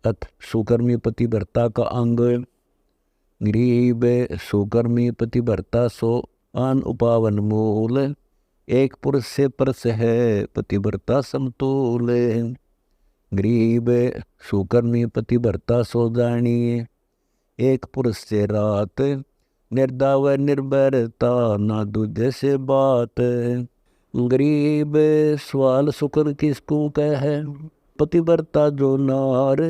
अथ सुकर्मी पतिव्रता का अंग। गरीब सुकर्मी पतिव्रता सो आन उपावन मूल, एक पुरुष से परस है पतिव्रता समतूल। गरीब सुकर्मी पतिव्रता सो जानिए, एक पुरुष से रात, निर्दा व निर्भरता ना दूजे से बात। गरीब सवाल शुक्र किसको कह, पतिव्रता जो नार,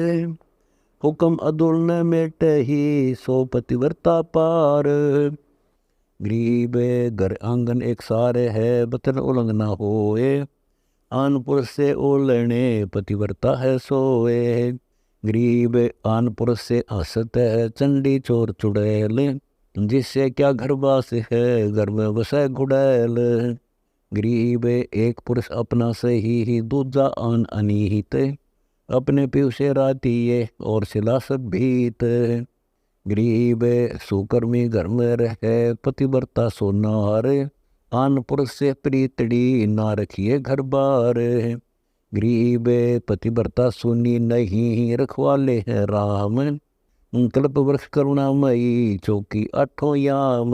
हुक्म अदुल न मेटे ही सो पतिव्रता पार। गरीब घर आंगन एक सारे है, बतन उलंग ना होए, आन पुरुष से ओलने पतिव्रता है सोए। गरीब आन पुरुष से हंसत है, चंडी चोर चुड़ैल, जिससे क्या घरवास है घर में बसे घुड़ैल। गरीब एक पुरुष अपना सही, दूजा आन अनिहित, अपने पीव से राती ये और सिला सब भीत। गरीब सुकर्मी घर में रहे, पतिव्रता सो नार, आन पुरुष से प्रीतड़ी ना रखिए घर बार। गरीब पतिव्रता सुनी नहीं, रखवाले हैं राम, कल्प वृक्ष करुणामयी चौकी आठों याम।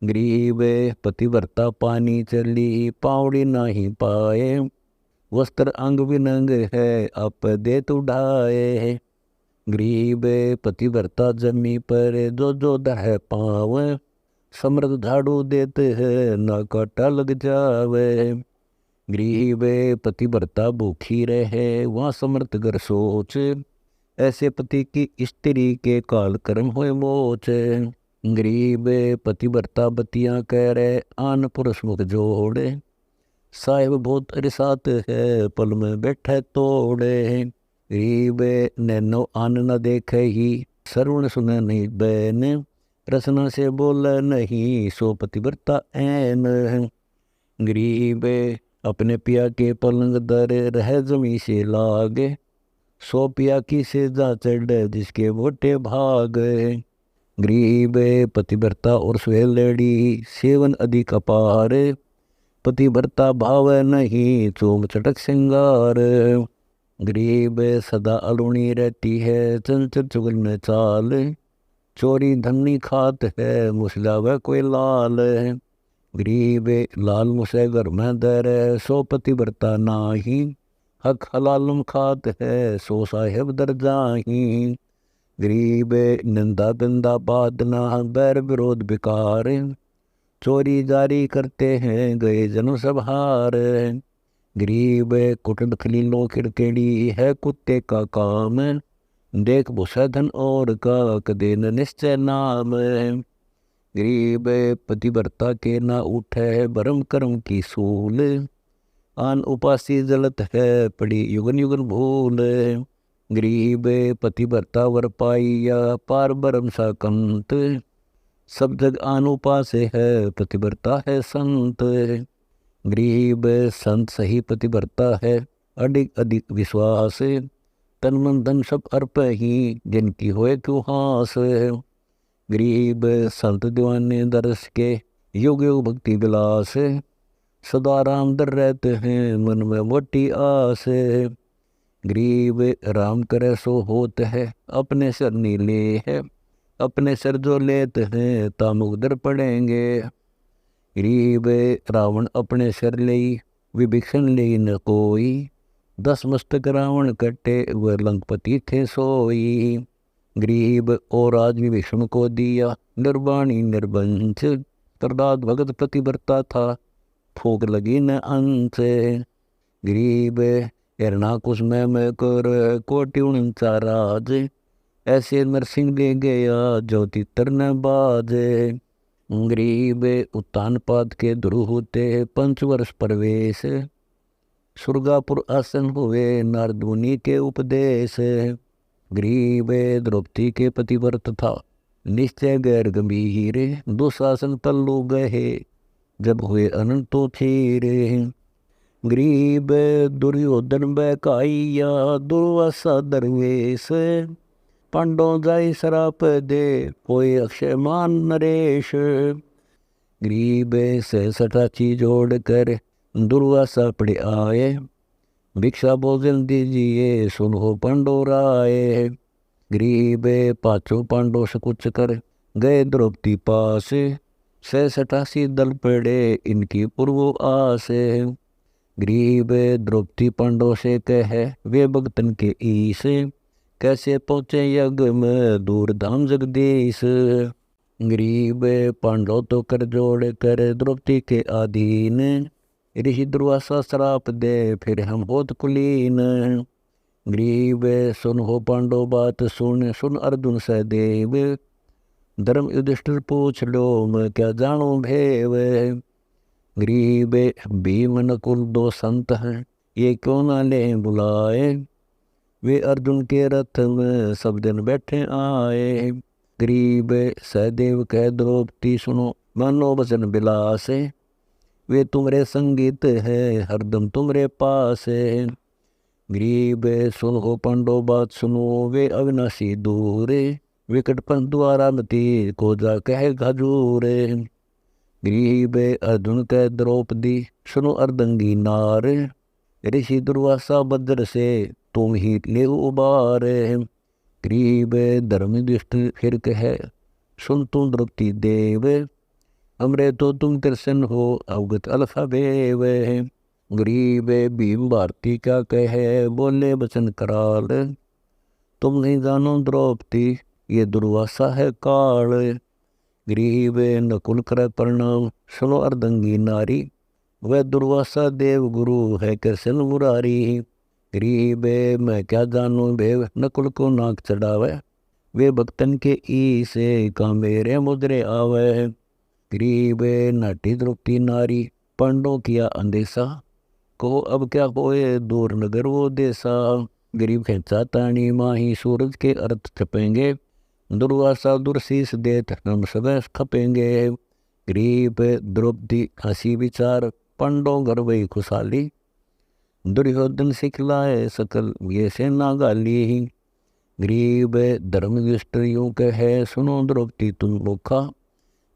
गरीब पतिव्रता पानी चली, पावड़ी नहीं पाए, वस्त्र अंग विनंग है आप देत उठाए। गरीब पतिव्रता जमी पर जो दह पाव, समृद्ध झाड़ू देते हैं ना काटा लग जावे। गरीब पतिव्रता भूखी रहे, वहाँ समर्थ कर सोच, ऐसे पति की स्त्री के काल कर्म हुए मोच। गरीब पतिव्रता बतियाँ कह रहे, आन पुरुष मुख जोड़े, साहिब बहुत रिसात है पल में बैठे तोड़े। गरीब नैनो आन न देखे ही, श्रवण सुने नहीं बैन, रसना से बोल नहीं सो पतिव्रता ऐन। गरीब अपने पिया के पलंग दर, रह जमी से लागे, सो पिया की से जा चढ़ जिसके मोटे भाग। गरीब पतिव्रता और सुहेलड़ी, सेवन अधिक अपार, पतिव्रता भाव नहीं चोम चटक श्रृंगार। गरीब सदा अलूणी रहती है, चंचल चुगल में चाल, चोरी धमनी खात है मुसला व कोई लाल। गरीब लाल मुसे घर में दर, सो पतिव्रता नाही, हक हलालम खात है सो साहेब दर जाही। गरीब निंदा बिंदा बात ना, बैर विरोध बेकार, चोरी जारी करते हैं गए जन्म सब हार। गरीब कुटुंब खलीलों खिड़केड़ी है कुत्ते का काम, देख भूसा धन और का कदे न निश्चय नाम। गरीब पतिव्रता के ना उठे, भरम कर्म की सूल, आन उपासी जलत है पड़ी युगन युगन भूल। गरीब पतिव्रता वर पाइया, पार बरम सा कंत, सब जग आन उपास है पतिव्रता है संत। गरीब संत सही पतिव्रता है, अधिक अधिक विश्वास, तन मन धन सब अर्प ही, जिनकी होए क्यों हास। गरीब संत दीवाने दरस के, युग युग भक्ति विलास, सदा राम दर रहते हैं मन में मोटी आस। गरीब राम करे सो होत है, अपने सर नीले है, अपने सर जो लेते हैं तामुक दर पड़ेंगे। गरीब रावण अपने सर ले, विभीषण ले न कोई, 10 मस्तक रावण कटे वह लंकपति थे सोई। गरीब और आज विभीषण को दिया, निर्वाणी निर्बंच, प्रहलाद भगत पतिव्रता था, फूक लगी न अंत। गरीब हिरणाकुश में मैं कर, कोटि 49 राज, ऐसे नरसिंह ले गया जो तितर न बाजे। गरीब उत्तान पाद के ध्रुव होते, 5 वर्ष प्रवेश, सुरगापुर आसन हुए नारद मुनि के उपदेश। गरीब द्रौपदी के पतिव्रत था, निश्चय गैर गंभीर, दुशासन पल्लू गहे जब हुए अनंतो थीरे। गरीब दुर्योधन बहकाइया, दुर्वासा दरवेश, पांडव जाय सराप दे कोई अक्षय मान नरेश। गरीब से 67 जोड़ कर दुर्वासा पड़े आए, भिक्षा भोजन दीजिए सुनो पंडोराए। गरीब पाँचों पांडव से कुछ कर गए द्रौपदी पास। 86 दल पड़े इनकी पूर्व आस। गरीब द्रौपदी पांडव से कहे वे भक्तन के ईश। कैसे पहुँचे यज्ञ में दूर धाम जगदीश। गरीब पांडव तो कर जोड़ कर द्रौपदी के अधीन। ऋषि दुर्वासा श्राप दे फिर हम होत कुलीन। गरीब सुन हो पांडव बात सुन सुन अर्जुन सहदेव। धर्म युधिष्ठिर पूछ लो मैं क्या जानू भेव। गरीब भीम नकुल दो संत हैं ये क्यों ना ले बुलाए। वे अर्जुन के रथ में सब दिन बैठे आए। गरीब सहदेव कह द्रौपदी सुनो मानो वचन बिलास। वे तुम्हारे संगीत है हरदम तुम्हारे पास। गरीब सुन हो पांडव बात सुनो वे अविनाशी दूर। विकट पंथ द्वारा मती को जा कहे खजूर। गरीब अर्जुन कह द्रौपदी सुनो अर्दंगी नार। ऋषि दुर्वासा वज्र से तुम ही ले उबार। गरीब धर्म दुष्ट फिर कहे सुन तुम द्रौपदी देव। हमरे तो तुम कृष्ण हो अवगत अल्फा बेव। गरीब भीम भारती क्या कहे बोले वचन कराल। तुम नहीं जानो द्रौपदी ये दुर्वासा है काल। गरीब नकुल कर प्रणाम सुनो अर्दंगी नारी। वह दुर्वासा देव गुरु है कृष्ण मुरारी। गरीब मैं क्या जानू भेव नकुल को नाक चढ़ावे। वे भक्तन के ई से का मेरे मुद्रे आवे। गरीब नाटी द्रौपदी नारी पांडव किया अंदेशा। को अब क्या होए दूर नगर वो देसा। गरीब खेचा ताणी माही सूरज के अर्थ छपेंगे। दुर्वासा दुर्शीष देत हम सब खपेंगे। गरीब द्रौपदी हंसी विचार पांडव घर वही खुशहाली। दुर्योधन सिखलाए सकल ये से नागाली। गरीब धर्म यूं कहे सुनो द्रौपदी तुम लोका।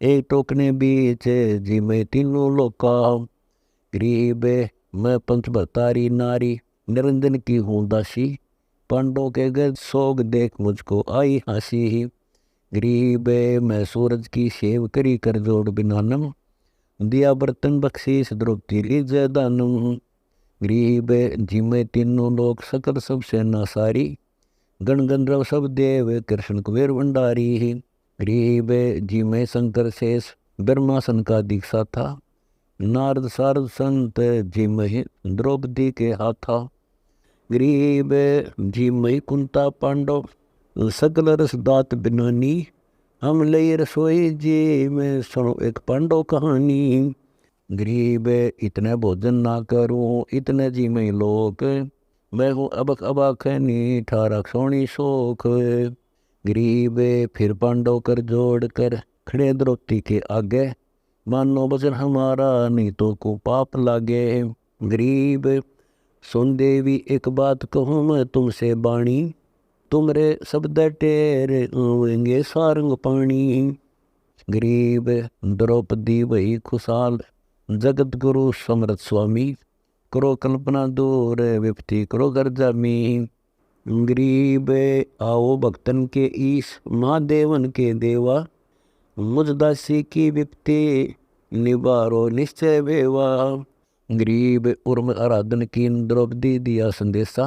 एक टोकने बीच जी में तीनों लोका। गरीब मैं पंच भरतारी नारी निरंजन की हूँ दासी। पांडव के घर सोग देख मुझको आई हंसी। गरीब मैं सूरज की सेव करी कर जोड़ बिनानम। दिया बर्तन बख्शीस द्रौपदी लीजय दानम। गरीब जिमे तीनों लोग सकल सब सेना सारी। गण गंधर्व सब देव कृष्ण कुबेर भंडारी। गरीब जिमे शंकर शेष ब्रह्मासन का दीक्षा था। नारद सारद संत जिमहि द्रौपदी के हाथा। गरीब जिमहि कुंता पांडव सकल रस दात बिनानी। हम ले रसोई जी में सुनो एक पांडव कहानी। गरीब इतने भोजन ना करूं इतने जी में लोक। मैं हूँ अबक अबाखनी ठारा सोनी शोक। गरीब फिर पांडव कर जोड़ कर खड़े द्रौपदी के आगे। मानो वचन हमारा नहीं तो को पाप लागे। गरीब सुन देवी एक बात कहूँ मैं तुमसे बाणी। तुमरे शब्द टेर आवेंगे सारंग पानी। गरीब द्रौपदी वही खुशहाल जगत गुरु समर्थ स्वामी। करो कल्पना दूर विपत्ति करो घर जामी। गरीब आओ भक्तन के ईश महादेवन के देवा। मुझ दासी की विपत्ति निवारो निश्चय भेवा। गरीब उर्म आराधन की द्रौपदी दिया संदेशा।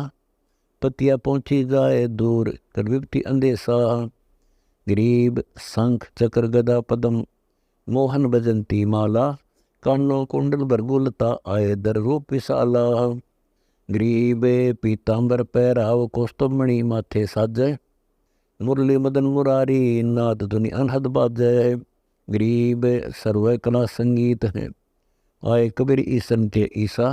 पतिया पहुँची जाए दूर कर विपत्ति अंदेशा। गरीब शंख चक्र गदा पदम मोहन भजंती माला। कानो कुंडल भरगुलता आए दर रूप विशाला। गरीब पीताम्बर पैराव कौस्तुभमणि माथे साजय। मुरली मदन मुरारी नाद धुनि अनहद बाजय। गरीब सर्व कला संगीत है आए कबीर ईसन के ईसा।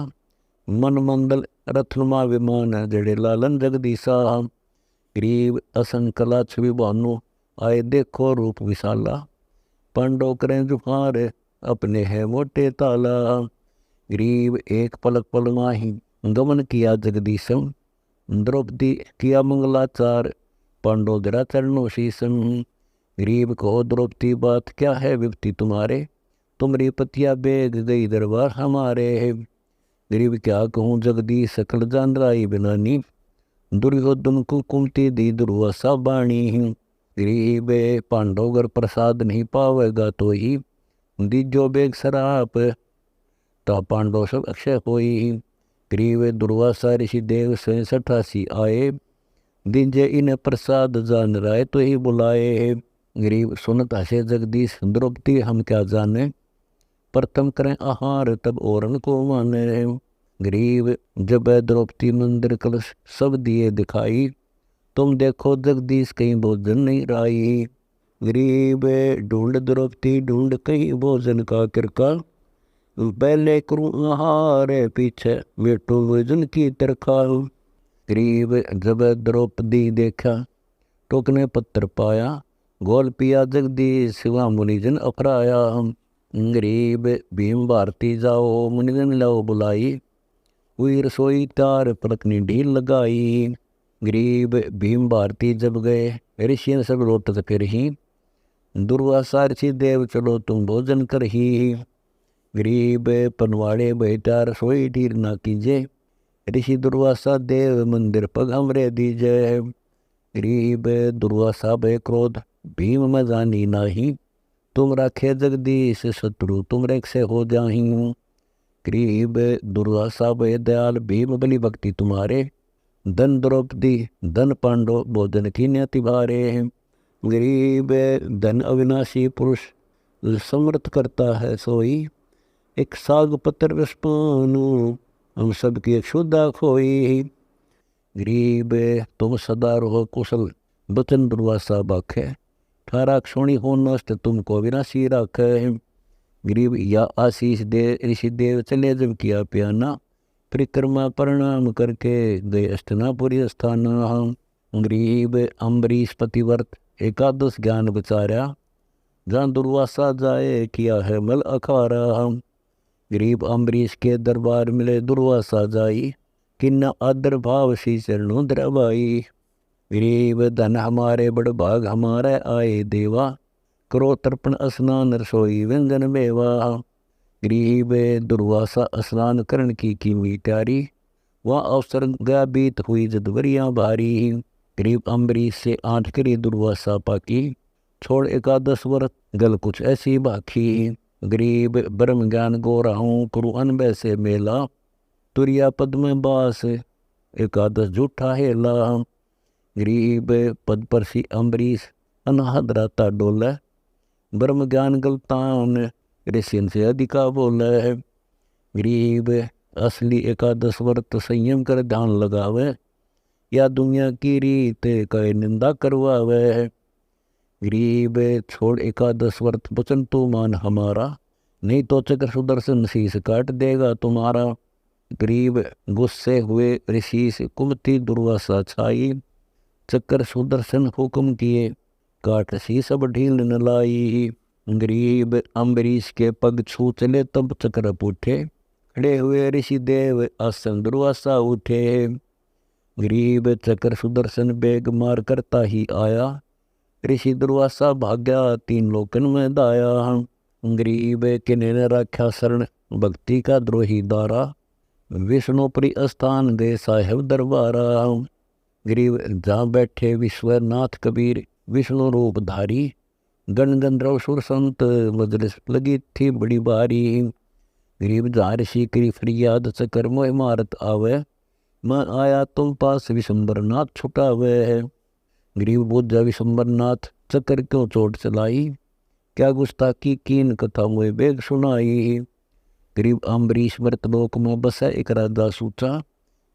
मन मंगल रथनुमा विमान जड़े लालन जगदीसा। गरीब असन कला छवि भानु आए देखो रूप विशाला। पांडव करें जुहार अपने है मोटे ताला। गरीब एक पलक पल माही गमन किया जगदीशम। द्रौपदी किया मंगलाचार पांडव जरा चरणों शीशम। गरीब कहो द्रौपदी बात क्या है विपत्ति तुम्हारे। तुम्हारी पतिया बेग गई दरबार हमारे। गरीब क्या कहूँ जगदीश सकल जान राई बिनानी, दुर्योधन को कुमति दी दुर्वासा बाणी। गरीब पांडव अगर प्रसाद नहीं पावेगा तो ही दीजो बेग सराप, तो पांडव सब अक्षय होई। गरीब दुर्वासा ऋषि देव 87 आए, दीजे इन प्रसाद जान राय तो ही बुलाए। गरीब सुनत हसे जगदीश द्रौपदी हम क्या जाने, प्रथम करें आहार तब औरन को माने। गरीब जब द्रौपदी मंदिर कलश सब दिए दिखाई, तुम देखो जगदीश कहीं भोजन नहीं राई। गरीब ढूंढ द्रौपदी ढूंढ कहीं भोजन का किरका, पहले करूँ आहार पीछे बेटो भोजन की तरखा। गरीब जब द्रौपदी देखा टोकने पत्थर पाया, गोल पिया जगदीश शिवा मुनिजन अपराया। गरीब भीम भारती जाओ मुनिजन लाओ बुलाई, हुई रसोई तार पलकनी ढील लगाई। गरीब भीम भारती जब गए ऋषि सब रोटत फिर ही, दुर्वासा ऋषि देव चलो तुम भोजन कर ही। गरीब पनवाड़े बैठा रसोई ढील ना कीजे, ऋषि दुर्वासा देव मंदिर पग हमरे दीजे। गरीब दुर्वासा भय क्रोध भीम में जानी नाही, तुम राखे जगदीश शत्रु तुम रेख से हो जाही। गरीब दुर्वासा भय दयाल भीम बलि भक्ति तुम्हारे, धन द्रौपदी धन पांडव भोजन की न्यति भारे। गरीब धन अविनाशी पुरुष समर्थ करता है सोई, एक साग पत्र विस्पानु हम सबकी क्षुदा खोई। गरीब तुम सदा रहो कुशल बचन दुर्वासा बाखे, ठारा क्षोणी हो नष्ट तुमको विनाशी राखे। गरीब या आशीष दे ऋषि देव चले जब किया प्याना, परिक्रमा प्रणाम करके गए अष्टनापुरी स्थाना। गरीब अम्बरीश पतिव्रत एकादश ज्ञान विचारा, जहाँ दुर्वासा जाए किया है मल अखारा। गरीब अम्बरीश के दरबार मिले दुर्वासा जाई, किन्ना आदर भाव सी चरणों द्रवाई। गरीब धन हमारे बड़ भाग हमारे आए देवा, करो तर्पण स्नान रसोई व्यंजन मेवा। गरीब दुर्वासा स्नान करण की मिटारी, वह अवसर गया बीत हुई जदवरियाँ भारी। गरीब अम्बरीश से आठ करी दुर्वासा पाकी, छोड़ एकादश व्रत गल कुछ ऐसी बाकी। गरीब ब्रह्म ज्ञान गो राहूँ करु अनबय से मेला, तुरिया पद में बास एकादश झूठा हेला। गरीब पद पर सी अम्बरीश अनाहद राता डोले, ब्रह्म ज्ञान गलतान ऋषियन से अधिका बोले। गरीब असली एकादश व्रत संयम कर ध्यान लगावे, या दुनिया की रीत कहे निंदा करवावे। गरीब छोड़ एकादश व्रत वचन तो मान हमारा, नहीं तो चक्र सुदर्शन शीश काट देगा तुम्हारा। गरीब गुस्से हुए ऋषि से कुमति दुर्वासा छाई, चक्र सुदर्शन हुक्म किए काट शीश अब ढील न लाई। गरीब अम्बरीश के पग छू चले तब चक्र पूठे, खड़े हुए ऋषि देव आसन दुर्वासा उठे। गरीब चक्र सुदर्शन बेग मार करता ही आया, ऋषि दुर्वासा भाग्या तीन लोकन में दाया। गरीब किन्हें न राख्या शरण भक्ति का द्रोही दारा, विष्णु प्रिय स्थान दे साहेब दरबारा। गरीब जहाँ बैठे विश्वनाथ कबीर विष्णु रूप धारी, गण गंधर्व सुर संत मजलिस लगी थी बड़ी भारी। गरीब जहाँ ऋषि करी फरियाद चक्कर मोह मारत आवे, मैं आया तुम पास विशंबरनाथ छुटावे। गरीब बोझा विशंबरनाथ चक्कर क्यों चोट चलाई, क्या गुस्ताखी कीन कथा मोए बेग सुनाई। गरीब अम्बरीश व्रत लोक में बसे एक राजा सूचा,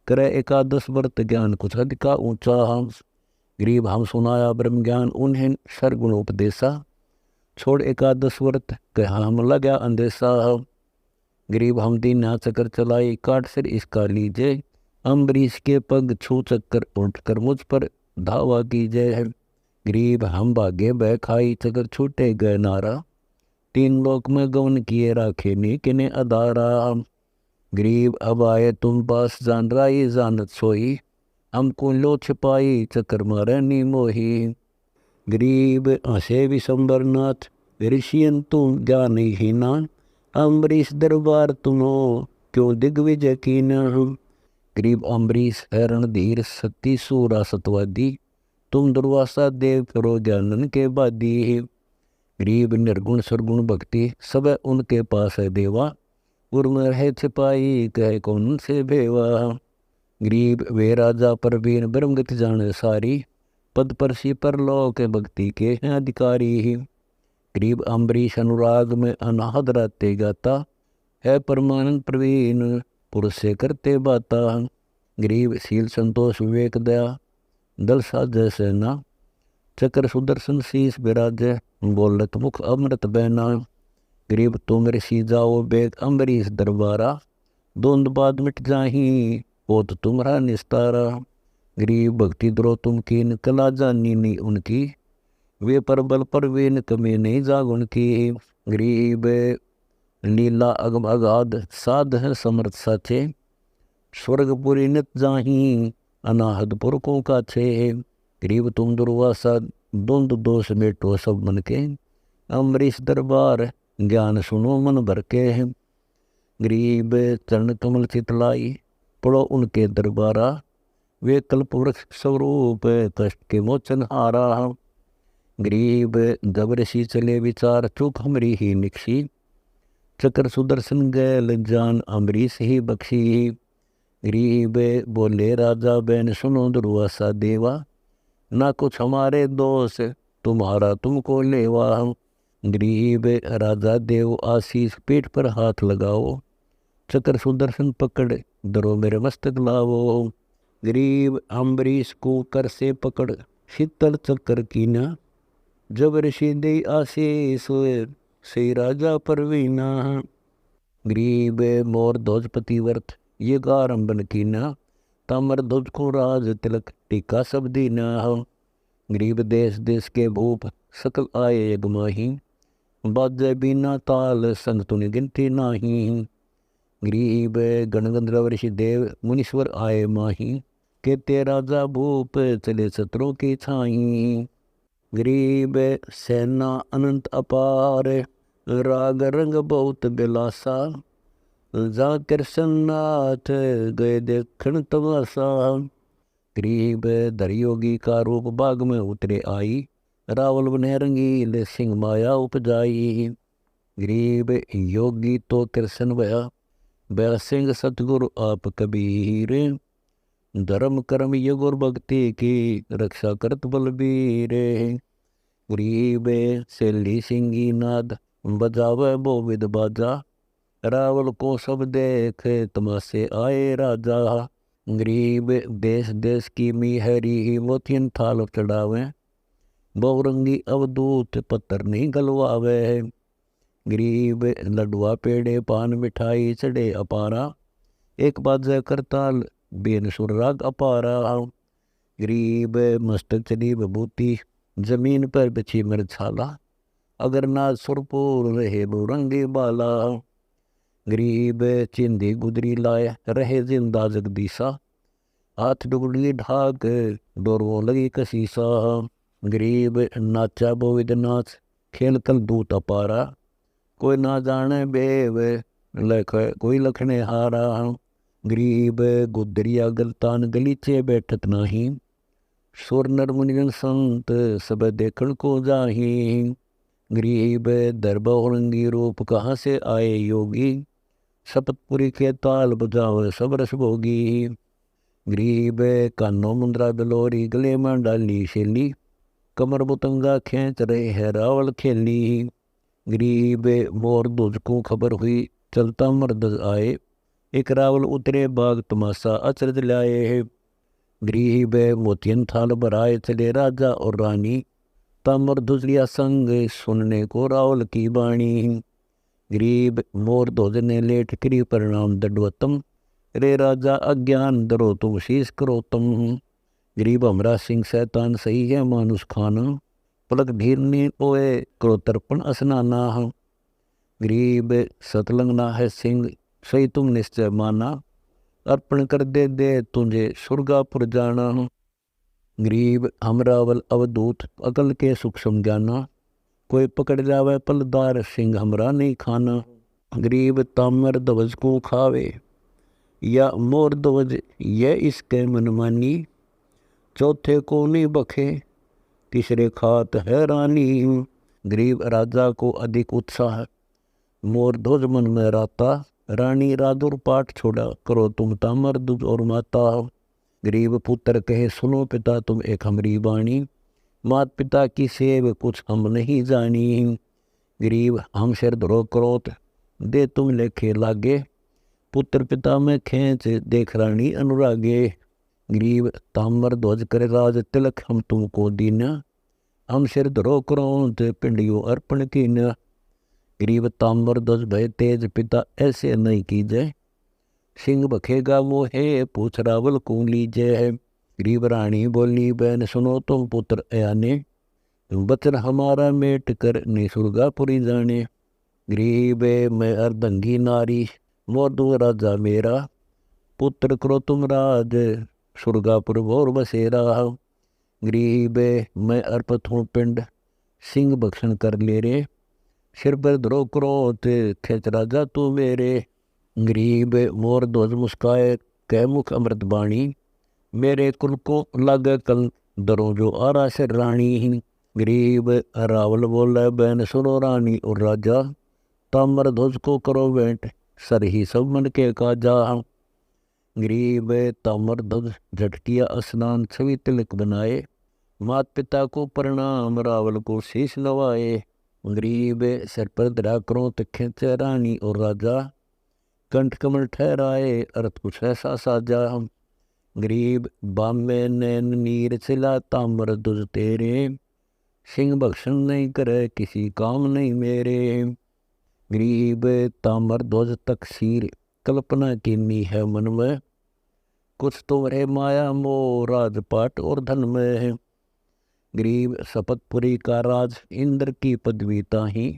करे एकादश व्रत ज्ञान कुछ अधिका ऊंचा। गरीब हम सुनाया ब्रह्म ज्ञान उन्हें सरगुण उपदेशा, छोड़ एकादश व्रत कहा हम लगा अंदेशा। गरीब हम दीन चक्कर चलाई काट सिर इसका लीजे, अम्बरीश के पग छू चक्कर उठकर मुझ पर धावा कीजिए। गरीब हम भागे बह खाई चक्कर छूटे गए नारा, तीन लोक में गवन किए राखे नी किने अदारा। गरीब अब आए तुम पास जान राई जानत सोई, हमको लो छिपाई चक्कर मारे नी मोही। गरीब हसे विशंबरनाथ ऋषियन तुम ज्ञान हीना, अम्बरीश दरबार तुमो क्यों दिग्विजय कीन। गरीब अम्बरीश है रणधीर सती सूरा सतवादी, तुम दुर्वासा देव करो ज्ञानन के बादी। गरीब निर्गुण सरगुण भक्ति सब उनके पास है देवा, उर्म रहे छिपाई कहे कौन से भेवा। गरीब वे राजा परवीन ब्रह्मगति जाने सारी, पद परसी परलोक भक्ति के हैं अधिकारी। गरीब अम्बरीश अनुराग में अनाहद रहते गाता, है परमानंद प्रवीण पुरुष से करते बाता। गरीब शील संतोष विवेक दया दल साजय सेना, चक्र सुदर्शन शीस विराजय बोलत मुख अमृत बहना। गरीब तुम ऋषि जाओ बेग अम्बरीश दरबारा, दोंद बाद मिट जाही पोत तुम्हारा निस्तारा। गरीब भक्ति द्रो तुम कीन कला जानी नहीं उनकी, वे परबल परवीन कमी नहीं जाग उनकी। गरीब लीला अगम अगाध साध है समर्थ साचे, स्वर्गपुरी नित जाही अनाहद पुरखों का छे। गरीब तुम दुर्वासा द्वंद दोष मेटो सब मन के, अम्बरीश दरबार ज्ञान सुनो मन भर के। गरीब चरण कमल चितलाई पढ़ो उनके दरबारा, वे कल्प वृक्ष स्वरूप कष्ट के मोचन हारा। गरीब जब ऋषि चले विचार चूक हमरी ही निक्षी, चक्र सुदर्शन गैल जान अम्बरीश ही बख्शी। गरीब बोले राजा बैन सुनो दुर्वासा देवा, ना कुछ हमारे दोष तुम्हारा तुमको लेवा। गरीब राजा देव आशीष पीठ पर हाथ लगाओ, चक्र सुदर्शन पकड़ दरो मेरे मस्तक लावो। गरीब अम्बरीश को कर से पकड़ शीतल चक्कर कीना, जब ऋषि दे आशीष से राजा परवीना। गरीब मोर ध्वजपति वर्त ये गारंबन कीना, तामर ध्वज को राज तिलक टीका सब दीना। गरीब देश देश के भूप सकल आए यगमाही, बाजे बीना ताल संग तुनि गिनती नाही। गरीब गणगंधर्व ऋषि देव मुनीश्वर आए माही, कहते राजा भूप चले शत्रुओं की छाई। गरीब सेना अनंत अपार, राग रंग बहुत बिलासा, जा कृष्णनाथ गए देखण तमाशा। गरीब दरयोगी का रूप बाग में उतरे आई, रावल बने रंगील सिंह माया उपजाई। गरीब योगी तो कृष्ण भया, बया सिंह सतगुरु आप कबीर, धर्म कर्म योग और भक्ति की रक्षा करत बलबीर। गरीब सैली सिंगी नाद बजावे बोविद बाजा, रावल को सब देख तमाशे आए राजा। गरीब देश देश की मिहरी मोतियन थाल चढ़ावे, बहुरंगी अवधूत पत्थर नहीं गलवावे। गरीब लडुआ पेड़े पान मिठाई चढ़े अपारा, एक बाजा करताल बेन सुर राग अपारा। गरीब मस्तक चली विभूति जमीन पर बिछी मिर्छाला, अगर ना सुरपुर रहे बुरंगी बाला। गरीब चिंदी गुदरी लाए रहे जिंदा जगदीसा, हाथ डुगड़ी ढाक डोरवो लगी कसीसा। गरीब नाचा बोविद नाच खेल कल दूत अपारा, कोई ना जाने बेव लख कोई लखने हारा। गरीब गुदरिया गलतान गलीचे बैठत नाही, सुर नर मुनिजन संत सब देखण को जाही। गरीब दरबौरंगी रूप कहाँ से आए योगी, शपथपुरी के ताल बजाओ सब रस भोगी। गरीब कानो मुंद्रा बिलोरी गले में डाली शेली, कमर बुतंगा खींच रहे है रावल खेली। गरीब मोर दूज को खबर हुई चलता मर्द आए, एक रावल उतरे बाग तमाशा अचरज लाए। गरीब मोतियन थाल भराए चले राजा और रानी, तामर धुजलिया संग सुनने को रावल की बाणी। गरीब मोर ध्वज ने लेट करी परिणाम दंडवतम, रे राजा अज्ञान दरो तुम शीश करो तुम। गरीब हमरा सिंह शैतान सही है मानुष खाना, पलक ढीरने ओए करो तर्पण स्नाना। गरीब सतलंग ना है सिंह सही तुम निश्चय माना, अर्पण कर दे तुझे सुरगापुर जाना। गरीब हमरावल अवधूत अकल के सूक्ष्म जाना, कोई पकड़ जावे पलदार सिंह हमरा नहीं खाना। गरीब ताम्र ध्वज को खावे, या मोर ध्वज ये इसके मनमानी। चौथे को नहीं बखे, तीसरे खात है रानी। गरीब राजा को अधिक उत्साह, मोर ध्वज मन में राता। रानी रादुर पाठ छोड़ा, करो तुम ताम्र ध्वज और माता। गरीब पुत्र कहे सुनो पिता तुम एक हमरी बाणी। मात पिता की सेव कुछ हम नहीं जानी। गरीब हम सिर धरो क्रोत, दे तुम लेखे लागे। पुत्र पिता में खेच, देख रानी अनुरागे। गरीब ताम्र ध्वज करे राज तिलक, हम तुमको दीना। हम सिर धरो क्रोत, पिंडियो अर्पण कीना। गरीब ताम्र ध्वज भय तेज, पिता ऐसे नहीं कीजे। सिंह बखेगा मोहे, पूछ रावल को लीजे है। गरीब रानी बोली बहन सुनो तुम पुत्र अयाने। बचन हमारा मेट कर, निसुर्गापुरी जाने। गरीब मैं अर्धंगी नारी, मोर दो राजा मेरा। पुत्र करो तुम राज, सुर्गापुर भोर बसेरा। गरीब मैं अर्पित हूँ पिंड, सिंह भक्षण कर ले रे। सिर पर धरो क्रोध, खेच राजा तू मेरे। गरीब मोर ध्वज मुस्काए, कह मुख अमृत बाणी। मेरे कुल को लागे कल, दरो जो आरा से रानी। गरीब रावल बोले बहन सुनो रानी और राजा। ताम्र ध्वज को करो भेंट, सर ही सब मन के काजा। गरीब ताम्र ध्वज झटकिया स्नान, छवि तिलक बनाए। मात पिता को प्रणाम, रावल को शीश नवाए। गरीब सिर पर धरा करो तो खेचे रानी और राजा। कंठ कमल ठहराए, अर्थ कुछ ऐसा साजा। गरीब बामे नैन नीर चिला, ताम्र ध्वज तेरे। सिंह भक्षण नहीं करे, किसी काम नहीं मेरे। गरीब ताम्र ध्वज तकसीर, कल्पना कीनी है मन में। कुछ तो रहे माया मोह, राजपाट और धन में है। गरीब शपथपुरी का राज, इंद्र की पदवी ताही।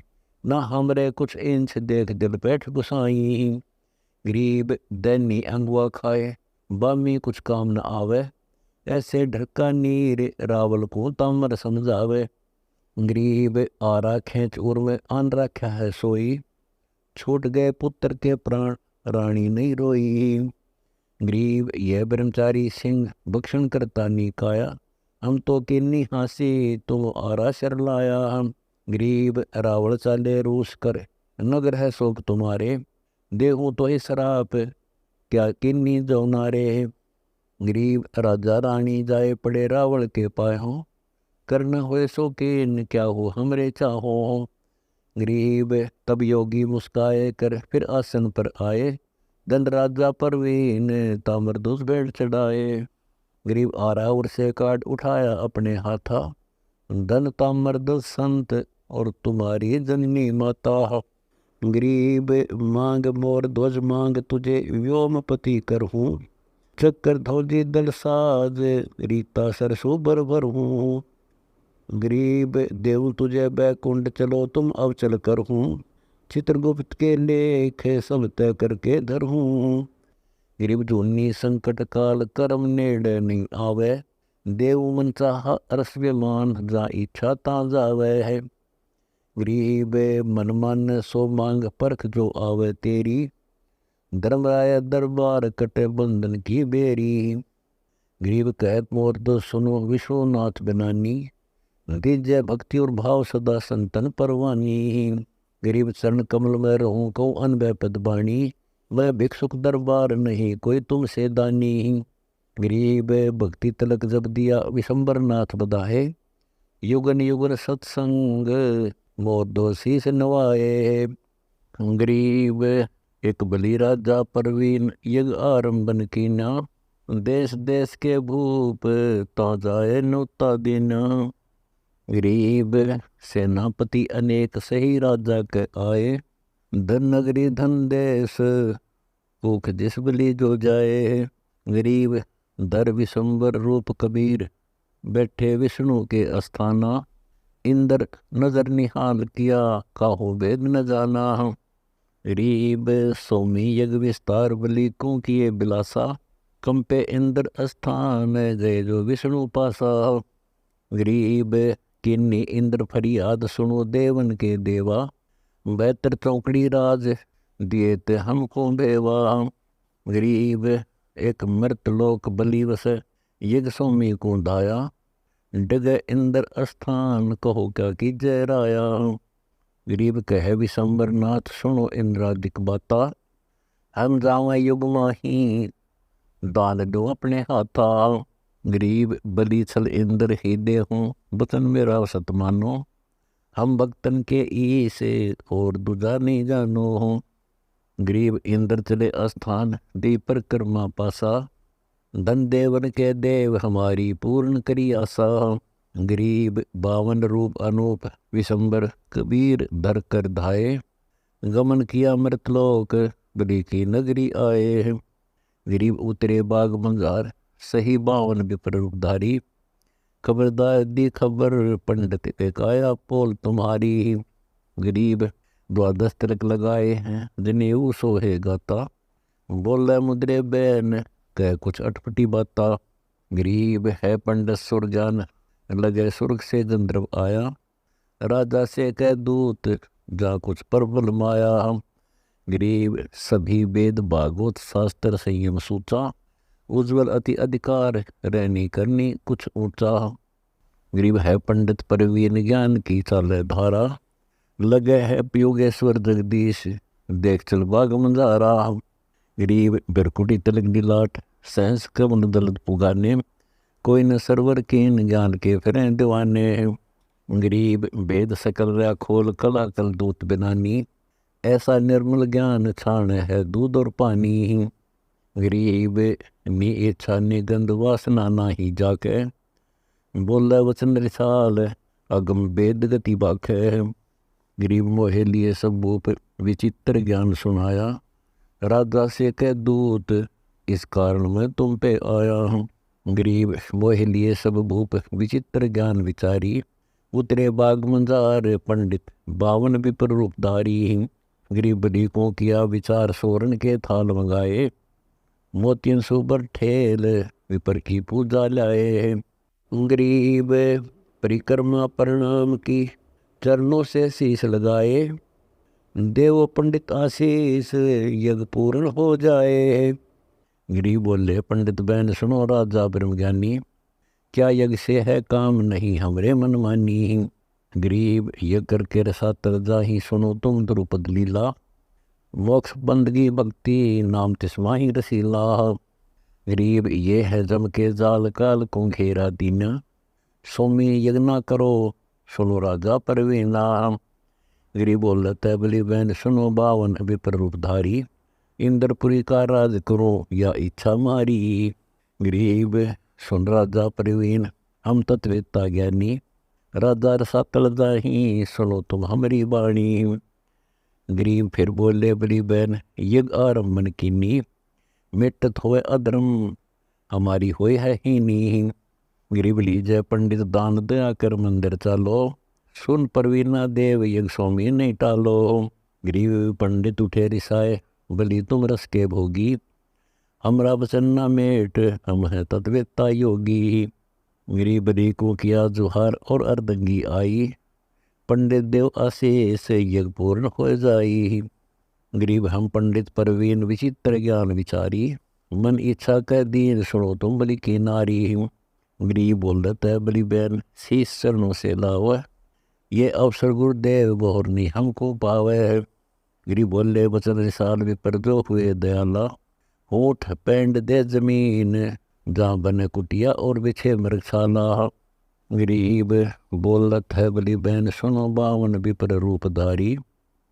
ना हमरे कुछ इंच, देख दिल बैठ गुसाई। गरीब दैनी अंगवा खाए, बामी कुछ काम न आवे। ऐसे ढरका नीर, रावल को ताम्र समझावे। गरीब आरा खेच उर में, आन रखा है सोई। छूट गए पुत्र के प्राण, रानी नहीं रोई। गरीब यह ब्रह्मचारी सिंह, भक्षण करता नी काया। हम तो किन्नी हासी, तुम आरा शर लाया। गरीब रावल चाले रूस कर, नगर है शोक तुम्हारे। देहू तो ही शराप, क्या किन्नी जो नारे। गरीब राजा रानी जाए पड़े, रावल के पाए हों। करना होए सो किन, क्या हो हमरे चाहो। गरीब तब योगी मुस्काए कर, फिर आसन पर आए। दंड राजा परवीन, ताम्र ध्वज भेंट चढ़ाए। गरीब आरावर से काट उठाया अपने हाथा। धन ताम्र ध्वज संत, और तुम्हारी जननी माता। गरीब मांग मोर ध्वज मांग, तुझे व्योमपति करहूँ। चक्कर ध्वजी दल साज, रीता सरसों बर भर हूँ। गरीब देव तुझे बैकुंड, चलो तुम अब चल कर हूँ। चित्रगुप्त के लेख सब तय करके धर हूँ। गरीब जूनी संकट काल, कर्म नेड़ नहीं आवे। देव मन चाह अरस विमान, जा इच्छा ता जावे है। गरीब मन मन सो मांग, परख जो आवे तेरी। धर्मराय दरबार, कटे बंधन की बेरी। गरीब कहत मोर तो सुनो, विश्वनाथ बनानी। दीजय भक्ति और भाव, सदा संतन परवानी। गरीब चरण कमल में रहूं, कौ अनभय पद बाणी। वह भिक्षुक दरबार, नहीं कोई तुमसे दानी। गरीब भक्ति तलक जब दिया, विशंबर नाथ बधाए। युगन युगन सत्संग, मोर दो शीस नवाए। गरीब एक बलि राजा परवीन, यज्ञ आरंभन कीना। देश देश के भूप, ता जाए नोता देना। गरीब सेनापति अनेक, सही राजा के आए। धन नगरी धन देश, भूख जिस बलि जो जाए। गरीब दर विशंबर रूप कबीर, बैठे विष्णु के अस्थाना। इंद्र नजर निहाल किया, काहो वेद न जाना। गरीब सोमी यज्ञ विस्तार, बलि को किए बिलासा। कंपे इंद्र स्थान, जय जो विष्णु पासा। गरीब किन्नी इंद्र फरियाद, सुनो देवन के देवा। बेहतर चौकड़ी राज, दिए ते हमको भेवा। गरीब एक मृत लोक बली वस, यज्ञ सोमी को दाया। डगे इंद्र स्थान, कहो क्या कीजय राया। गरीब कहे विशंबर नाथ, सुनो इंद्रादिक बाता। हम जावा युग माही, दान दो अपने हाथा। गरीब बलि छल इंद्र हृदय हूँ, बचन मेरा सत मानो। हम भक्तन के ईश, और दूजा नहीं जानो। गरीब इंद्र चले स्थान, दी परिक्रमा पासा। धन देवन के देव, हमारी पूर्ण करी आशा। गरीब 52 रूप अनूप, विशंबर कबीर धर कर धाये। गमन किया मृतलोक, बलि की नगरी आए। गरीब उतरे बाग मंगार, सही 52 विप्र रूपधारी। खबरदार दी खबर, पंडित के काया पोल तुम्हारी। गरीब द्वादश तिलक लगाए हैं, जनेऊ सोहे गाता। बोले मुद्रे बैन, कह कुछ अटपटी बाता। गरीब है पंडित सुरजान, लगे सुर्ग से गंधर्व आया। राजा से कह दूत, जा कुछ प्रबल माया। गरीब सभी वेद भागवत शास्त्र संयम सूचा। उज्ज्वल अति अधिकार, रहनी करनी कुछ ऊंचा। गरीब है पंडित परवीन, ज्ञान की चाले धारा। लगे है योगेश्वर जगदीश, देख चल बाग मंजारा। गरीब बिरकुटी तिलक दिलाट, सहस कवन दलत पुगाने। कोई न सरवर कीन, ज्ञान के फिरें दीवाने। गरीब वेद सकल रया खोल, कला कल दूत बिनानी। ऐसा निर्मल ज्ञान, छान है दूध और पानी। गरीब नी इच्छा निगंध, वासना नाही जाके। बोले वचन रिसाल, अगम वेद गति बाखे। गरीब मोहे लिए सब भूप, विचित्र ज्ञान सुनाया। राजा से कह दूत, इस कारण मैं तुम पे आया हूँ। गरीब मोहे लिए सब भूप, विचित्र ज्ञान विचारी। उतरे बाग मंजार, पंडित 52 विप्र रूपधारी। गरीब बलि को किया विचार, सोरण के थाल मंगाए। मोतियन सुबर ठेल, विप्र की पूजा लाए। गरीब परिक्रमा प्रणाम की, चरणों से शीश लगाए। देव पंडित आशीष, यज्ञ पूर्ण हो जाए। गरीब बोले पंडित बहन सुनो, राजा ब्रह्मज्ञानी। क्या यज्ञ से है काम, नहीं हमरे मन मानी। गरीब यज्ञ करके रसातर जाही, सुनो तुम द्रुपद लीला। मोक्ष बंदगी भक्ति, नाम तिस्माही रसीला। गरीब ये है जम के जाल, काल को घेरा दीना। सोमी यज्ञ ना करो, सुनो राजा परवीना। गरीब बोलता है बलि बहन सुनो, 52 विप्र रूपधारी। इंद्रपुरी का राज करो, या इच्छा मारी। गरीब सुन राजा प्रवीण, हम तत्वेता ज्ञानी। राजा रसातल जाही, सुनो तुम हमारी वाणी। गरीब फिर बोले बलि बहन, यज्ञ आरंभन कीनी। मिटत होए अधर्म, हमारी होए है हीनी। गरीब लीजय पंडित दान, दया कर मंदिर चालो। सुन परवीना देव, यज्ञ स्वामी नहीं टालो। गरीब पंडित उठे रिसाए, बलि तुम रस के भोगी। हमरा वचन न मेट, हम हैं तत्वेता योगी। गरीब बलि को किया जुहार, और अर्धंगी आई। पंडित देव आशीष, यज्ञ पूर्ण हो जाई। गरीब हम पंडित परवीन, विचित्र ज्ञान विचारी। मन इच्छा कह दीन, सुनो तुम बलि की नारी। गरीब बोल रहा है बलि बहन, शीश चरणों से लाओ। ये अवसर गुरुदेव बोहरनी हमको पावे। गरीब बोले वचन रिसाल, विपर जो हुए दयाला। होठ पैंड दे जमीन, जहाँ बने कुटिया और बिछे मृगशाला। गरीब बोलत है बलि बहन, सुनो 52 विपर रूपधारी।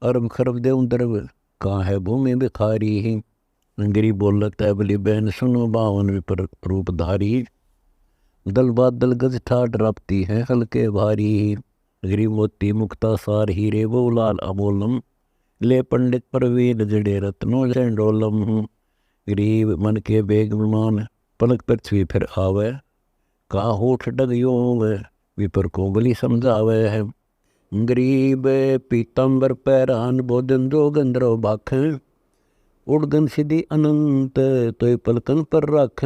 अरब खरब देव द्रव, कहाँ है भूमि भिखारी। गरीब बोलत है बलि बहन, सुनो 52 विपर रूपधारी। दल बादल गज ठाट रापती है हल्के भारी। गरीब मोती मुक्ता सार हीरे, वो लाल अमोलम। ले पंडित परवीन, जड़े रत्नों झंडोलम। गरीब मन के बेग विमान, पलक पृथ्वी फिर आवे। कहा होठ डग योग, विपर को बलि समझावे है। गरीब पीतम्बर पैरान, भोजन जो गंधर्व बाख। उड़गन सिद्धि अनंत, तो पलकन पर रख।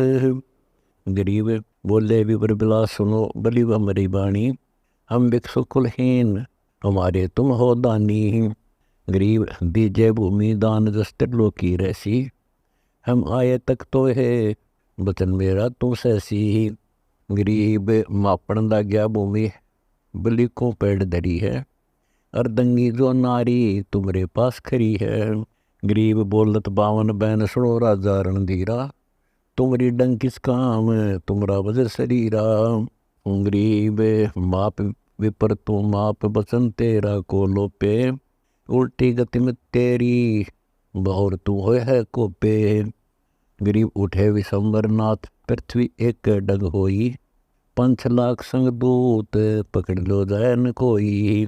गरीब बोले विपर बिलास, सुनो बलि हमारी बाणी। हम भिक्षु कुलहीन, हमारे तुम हो दानी। गरीब दीजे भूमि दान जस त्रिलोकी रहसी, हम आए तक तो है बचन मेरा तू सहसी। गरीब मापन लाग्या भूमि बलि को पेड़ धरी है, अर्दंगी जो नारी तुम्हारे पास खरी है। गरीब बोलत बावन बैन सुनो राजा रणधीरा, तुम्हारी डंक किस काम तुम्हारा वज्र शरीरा। गरीब माप विपर तू माप बचन तेरा को लोपे, उल्टी गति में तेरी बहुर तू हो है कोपे। गरीब उठे विशंबर नाथ पृथ्वी एक डग होई, 5 लाख संग दूत पकड़ लो जाए न कोई।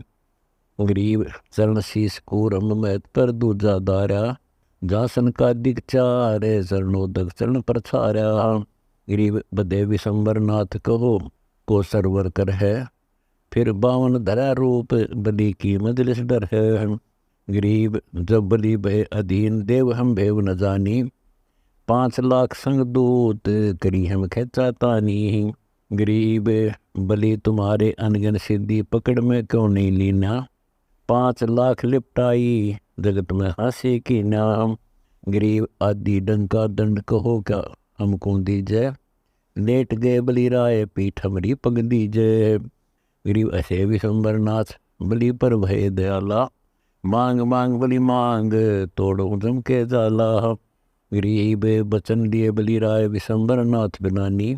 गरीब चरण शीस कूरम में पर दूजा दारा, जासन का दिग चार चरणोदक चरण प्रचारा। गरीब बदे विशंबर नाथ कहो को सरवर कर है, फिर 52 धरा रूप बलि की मजलिस डर है। गरीब जब बलि भय अधीन देव हम भेव न जानी, 5 लाख संग दूत करी हम खेचा तानी। गरीब बलि तुम्हारे अनगन सिद्धि पकड़ में क्यों नहीं लीना, 5 लाख लिपटाई जगत में हंसी की नाम। गरीब आदि डंका दंड कहो क्या हमको दीजय, लेट गए बलि राय पीठ हमारी पग दीजय। गरीब ऐसे विशंबर नाथ बलि पर भय दयाला, मांग मांग बलि मांग तोड़ो जम के जाला। गरीब बचन दिए बलि राय विशंबर नाथ बिनानी,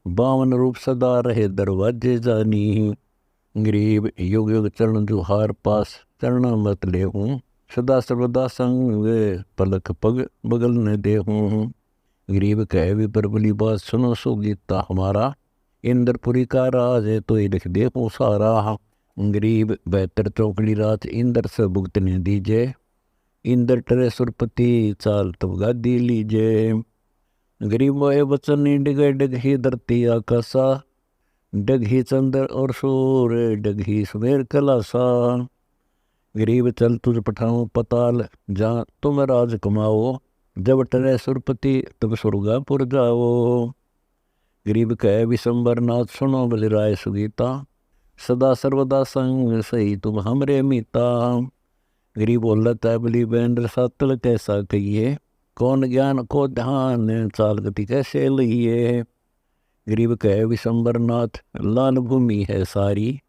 52 रूप सदा रहे दरवाजे जानी। गरीब युग युग चरण जुहार पास चरणा मत ले हूँ, सदा सर्वदा संग पलक पग बगल न दे हूँ। गरीब कह विपर बलि बात सुनो सो गीता हमारा, इंद्रपुरी का राज है तो लिख दे हूँ सारा। गरीब 72 चौकड़ी रात इंद्र से भुगतने दीजिए, इंद्र टरे सुरपति चाल तब गादी लीजिए। गरीब मोहे वचन डिगे डगही धरती आकाशा, डगही चंद्र और सूर्य डगही सुमेर कलासा। गरीब चल तुझ पठाऊं पताल जहाँ तुम राज कमाओ, जब टरे सुरपति तब स्वर्गापुर जाओ। गरीब कह विशंबर नाथ सुनो बलि राय सुगीता, सदा सर्वदा संग सही तुम हमरे मीता। गरीब बोलता है बलि बेंद्र सातल कैसा कहिए, कौन ज्ञान को ध्यान चाल गति कैसे लइए। गरीब कह विशंबर नाथ लाल भूमि है सारी,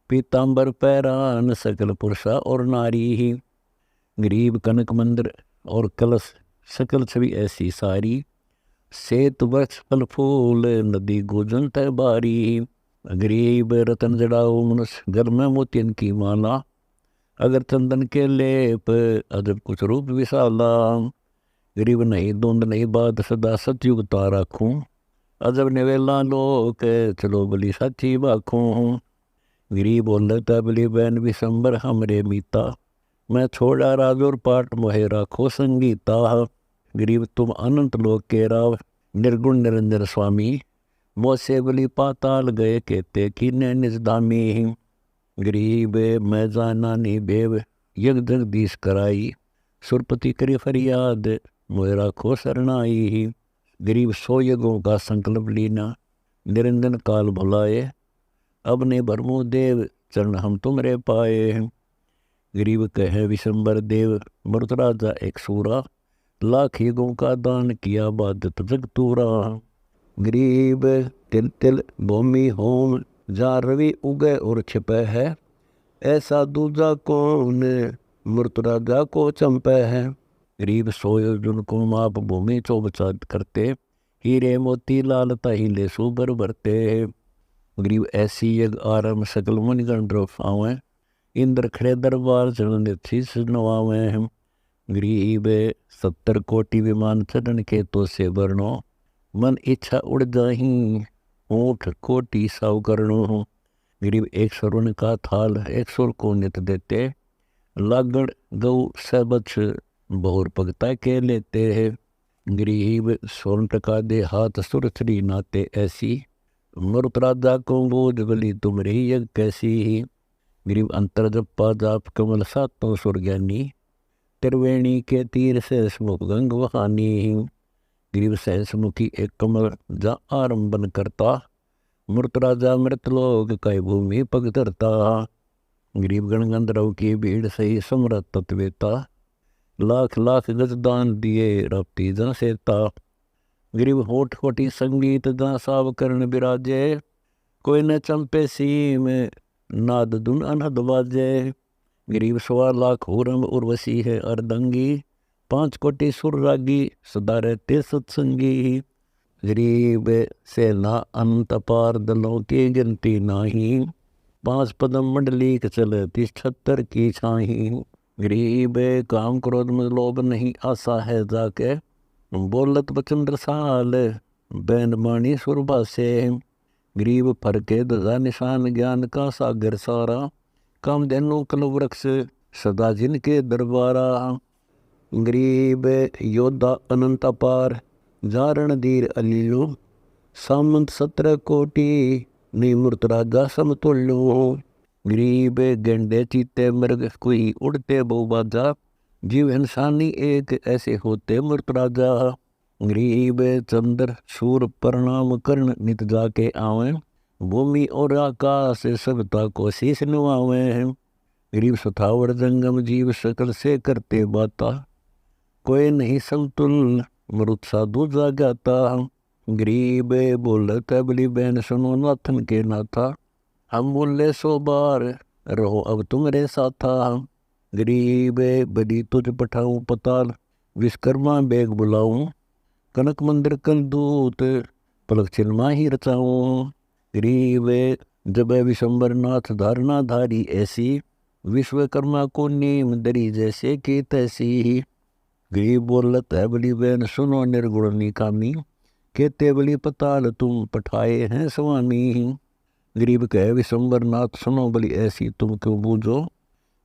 पीताम्बर पैरान सकल पुरुषा और नारी। गरीब कनक मंदिर और कलश सकल छवि ऐसी सारी, सेत वृक्ष फल फूल नदी गोजन तय बारी। गरीब रतन जड़ाओ मनुष्य घर में मोतियन की माला, अगर चंदन के लेप अजब कुछ रूप विशाला। गरीब नहीं धुंध नहीं बात सदा सतयुगता राखूं, अजब निवेला लोक चलो बलि सच्ची बाखूं। गरीब बोलता बलि बैन विशंबर हमरे मीता, मैं छोड़ा राज और पाठ मोहे राखो संगीता। गरीब तुम अनंत लोक के राव निर्गुण निरंजन स्वामी, मोसे बलि पाताल गए कहते कि ने निज दामी। गरीब मैं जाना नहीं बेव यज्ञ जगदीश कराई, सुरपति करी फरियाद मोहे राखो शरणाई। गरीब 100 यज्ञों का संकल्प लीना, निरंजन काल भुलाए, अब ने भरमो देव चरण हम तुमरे पाए। गरीब कहे विशंबर देव मरुत राजा एक सूरा, लाख यज्ञों का दान किया बादत जग तूरा। गरीब तिल तिल भूमि होम जा रवि उगे और छिपे है, ऐसा दूजा कौन मृत राजा को चंपे है। गरीब 100 योजन को माप भूमि चौबचात करते, हीरे मोती लाल ताहिले सुबर भरते। गरीब ऐसी यज्ञ आरम सकल मुनिगण द्रोफ आवे, इंद्र खड़े दरबार चरण शीस नवावे। गरीब 70 कोटि विमान चरण के तो से वर्णो, मन इच्छा उड़ जाही ऊँट कोटि साव करनो। गरीब 1 स्वर्ण का थाल 1 स्वर्ण को नित देते, लागण गौ सबछ बहुर पगता के लेते हैं। गरीब 100 टका दे हाथ सुरथरी नाते ऐसी, मरुत राजा को बोझ बलि तुमरी यज्ञ कैसी। गरीब अंतर जप्पा जाप कमल सातों सुर ज्ञानी, त्रिवेणी के तीर से स्मुख गंग वहानी। गरीब सहसमुखी एक कमल जा आरंभन करता, मृत राजा मृत लोग कई भूमि पग धरता। गरीब गण गंधर्व की भीड़ सही समरथ तत्वेता, लाख लाख गज दान दिए रपती जन सेता। गरीब होठ कोटि संगीत जहाँ साव करण बिराजे, कोई न चंपे सीम नाद धुन अनहद बाजे। गरीब 1.25 लाख होरम उर्वशी है अर्दंगी, 5 कोटि सुर रागी सदा रहते सत्संगी। गरीब से ना अनंत पार दलों की गिनती नाही, 5 पदम मंडलीक चले 76 की छाही। गरीब काम क्रोध में लोभ नहीं आशा है जाके, बोलत बचन रसाल बैन माणी सुरभा से। गरीब फरके दजा निशान ज्ञान का सागर सारा, कामधेनु कल वृक्ष सदा जिनके दरबारा। गरीब योद्धा अनंत अपार जारण धीर अलीलो, सामंत 17 कोटि निमूर्त राजा समतुल्यो। गरीब गेंडे चीते मृग कोई उड़ते बहुबाजा, जीव इंसानी एक ऐसे होते मृत राजा। गरीब चंद्र सूर प्रणाम कर्ण नित जाके आवे, भूमि और आकाश सबता को शीश नुआवे। गरीब सुथावर जंगम जीव सकल से करते बाता, कोई नहीं समतुल मरुत साधु जागाता। गरीब बोलत बली बहन सुनो नाथन के नाथा, हम बोले 100 बार रहो अब तुम्हारे साथा। गरीब बली तुझ पठाऊं पताल, विश्वकर्मा बेग बुलाऊं, कनक मंदिर कल दूत पलक चिन्मा ही रचाऊं। गरीब जब विशंबर नाथ धारणा धारी ऐसी, विश्वकर्मा को नीम दरी जैसे की तैसी। गरीब बोलत है बली बहन सुनो निर्गुण निकामी, कहते बली पताल तुम पठाए हैं स्वामी। गरीब कहे विशंबर नाथ सुनो बली ऐसी तुम क्यों बूझो,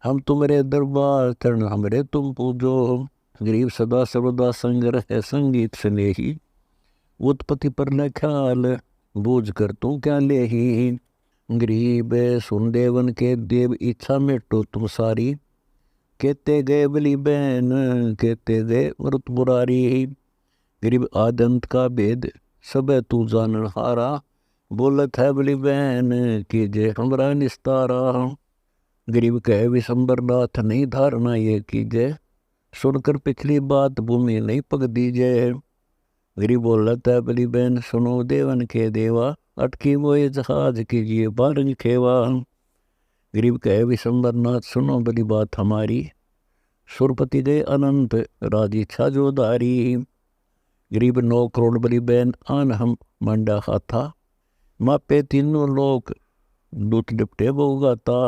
हम तुम्हारे दरबार चरण हमरे तुम पूजो। गरीब सदा सर्वदा संग है संगीत स्नेही, उत्पत्ति पर न ख्याल बूझ कर तू क्या ले ही। गरीब सुन देवन के देव इच्छा मेटो तुम सारी, कहते गए बली बहन कहते गए मृत मुरारी। गरीब आदंत का भेद सब तू जानन हारा, बोलत है बली बहन कि जे हमरा निस्तारा। गरीब कहे विशंबर नाथ नहीं धारणा ये कीजे, सुनकर पिछली बात भूमि नहीं पग दीजे। गरीब बोलत है बली बहन सुनो देवन के देवा, अटकी मोए जहाज कीजिए बारंग खेवा। गरीब कहे विशंबर नाथ सुनो बली बात हमारी, सुरपति गए अनंत राज इच्छा जो दारी। गरीब 9 करोड़ बली बहन आन हम मंडा हाथा, मापे तीनों लोक दूत डिपटे बहुगाता।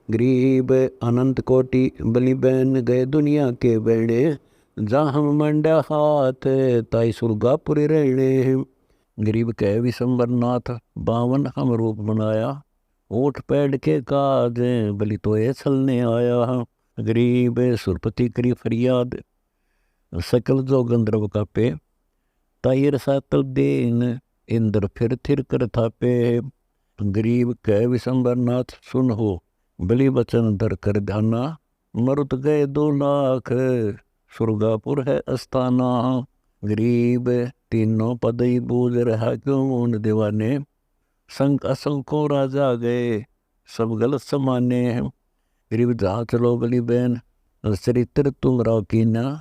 गरीब अनंत कोटि बली बहन गए दुनिया के बेड़े, जहाँ हम मंडा हाथ ताई सुरगापुरी रहने। गरीब कहे विशंबर नाथ 52 हम रूप बनाया, ऊँट पैड के काज बलि तो ये छलने आया। गरीब सुरपति करी फरियाद सकल जो गंधर्व का पे, तायर सातल देन इंद्र फिर थिर कर थापे। गरीब कहे विशंबर नाथ सुन हो बलि वचन धर कर ध्याना, मरुत गए 2 लाख सुरगापुर है अस्ताना। गरीब तीनों पद ही बूझ रहा क्यों मून दीवाने, संग असंको राजा गए सब गलत समाने। गरीब जहाँ चलो बली बहन चरित्र तुम राव कीना,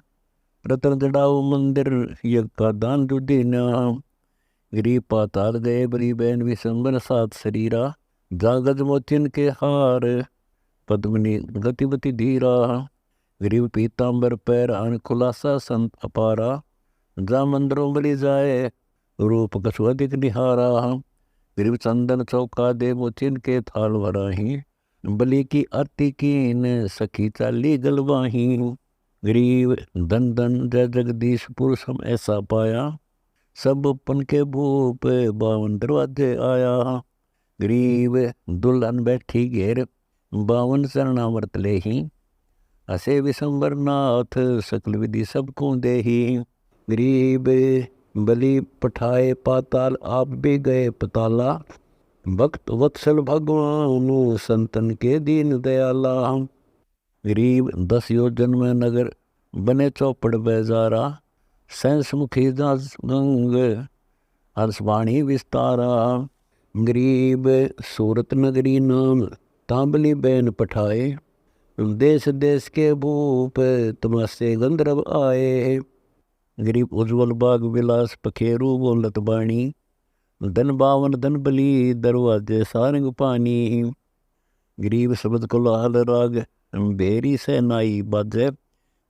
रतन जड़ाओ मंदिर यज्ञ का दान रुदीना। गरीब पाताल गए बली बहन विशंबर 7 शरीरा, जागज मोचिन के हार पद्मनी गतिवती धीरा। गरीब पीताम्बर पैर अन खुलासा संत अपारा, जा मंदिरों बलि जाए रूप कछु अधिक निहारा। गरीब चंदन चौका दे मोचिन के थाल भराही, बलि की आरती कीन सखी चाली गलवाही। गरीब धन धन जय जगदीश पुरुष हम ऐसा पाया, सब पन के भूप 52 दरवाजे आया। गरीब दुल्हन बैठी घेर 52 शरणावर्त ले ही, असे विशंबर नाथ सकल विधि सबको दे ही। गरीब बलि पठाए पाताल आप भी गए पताला, भक्त वत्सल भगवान संतन के दीन दयाला। गरीब 10 योजन में नगर बने चौपड़ बेजारा, सैंस मुखी गंग हर्षवाणी विस्तारा। गरीब सूरत नगरी नाम तांबली बैन पठाए, देश देश के भूप तमासे गंधर्व आए। गरीब उज्ज्वल बाग विलास पखेरु बोलत बाणी, धन बावन धन बली दरवाजे सारंग पानी। गरीब शब्द कुलाल राग बेरी से नाई बाजे,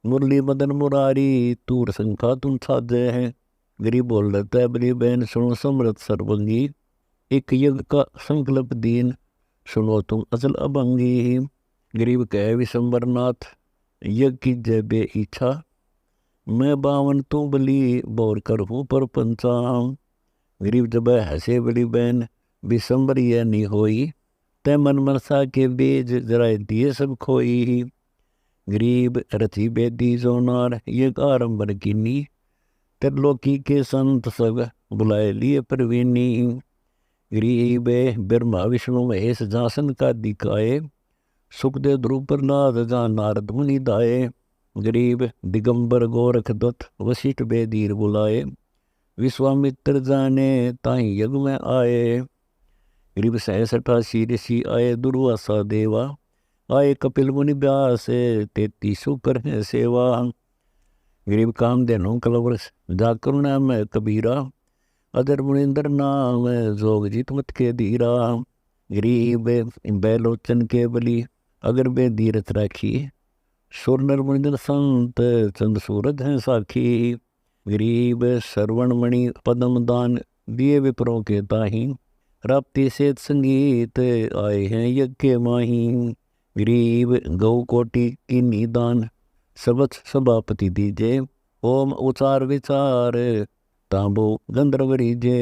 मुरली मदन मुरारी तूर संखा तुम साजे हैं। गरीब बोल रहे है बली बहन सुनो समृत सर्वंगी, एक यज्ञ का संकल्प दीन सुनो तुम अचल अभंगी। गरीब कह विशंबरनाथ यज्ञ की जय बे इच्छा, मैं बावन तू बली बोर कर हूँ पर पंचा। गरीब जब हंसे बली बहन विशंबर यह नहीं होई, तय मन मनसा के बीज जराए दिए सब खोई। गरीब रथी बेदी जोनार ये आरंबर कीनी, त्रिलोकी के संत सब बुलाए लिए प्रवीणी। गरीब ब्रह्मा विष्णु महेश जासन का दिखाए, सुखदेव ध्रुव प्रहलाद जा नारद मुनि दाए। गरीब दिगंबर गोरख दत्त वशिष्ठ बेदीर बुलाए, विश्वामित्र जाने ताहि यज्ञ में आए। गरीब 67 ऋषि आए दुर्वासा देवा, आए कपिल मुनि व्यास 33 कर है सेवा। गरीब कामधेनु कलवर जा करुणा में कबीरा, अदर मुनिंदर नाम जोग जीत मत के धीरा। गरीब बैलोचन के बली अगर बे धीरथ राखी, सुर नर मुनिंदर संत चंद सूरज हैं साखी। गरीब श्रवण मणि पद्म दान दिए विप्रों के ताही, राप्ती सेत संगीत आए हैं यज्ञ के माही। गरीब गौ कोटि की निदान सबत सभापति दीजे, ओम उचार विचार तांबो गंधर्व रीजे।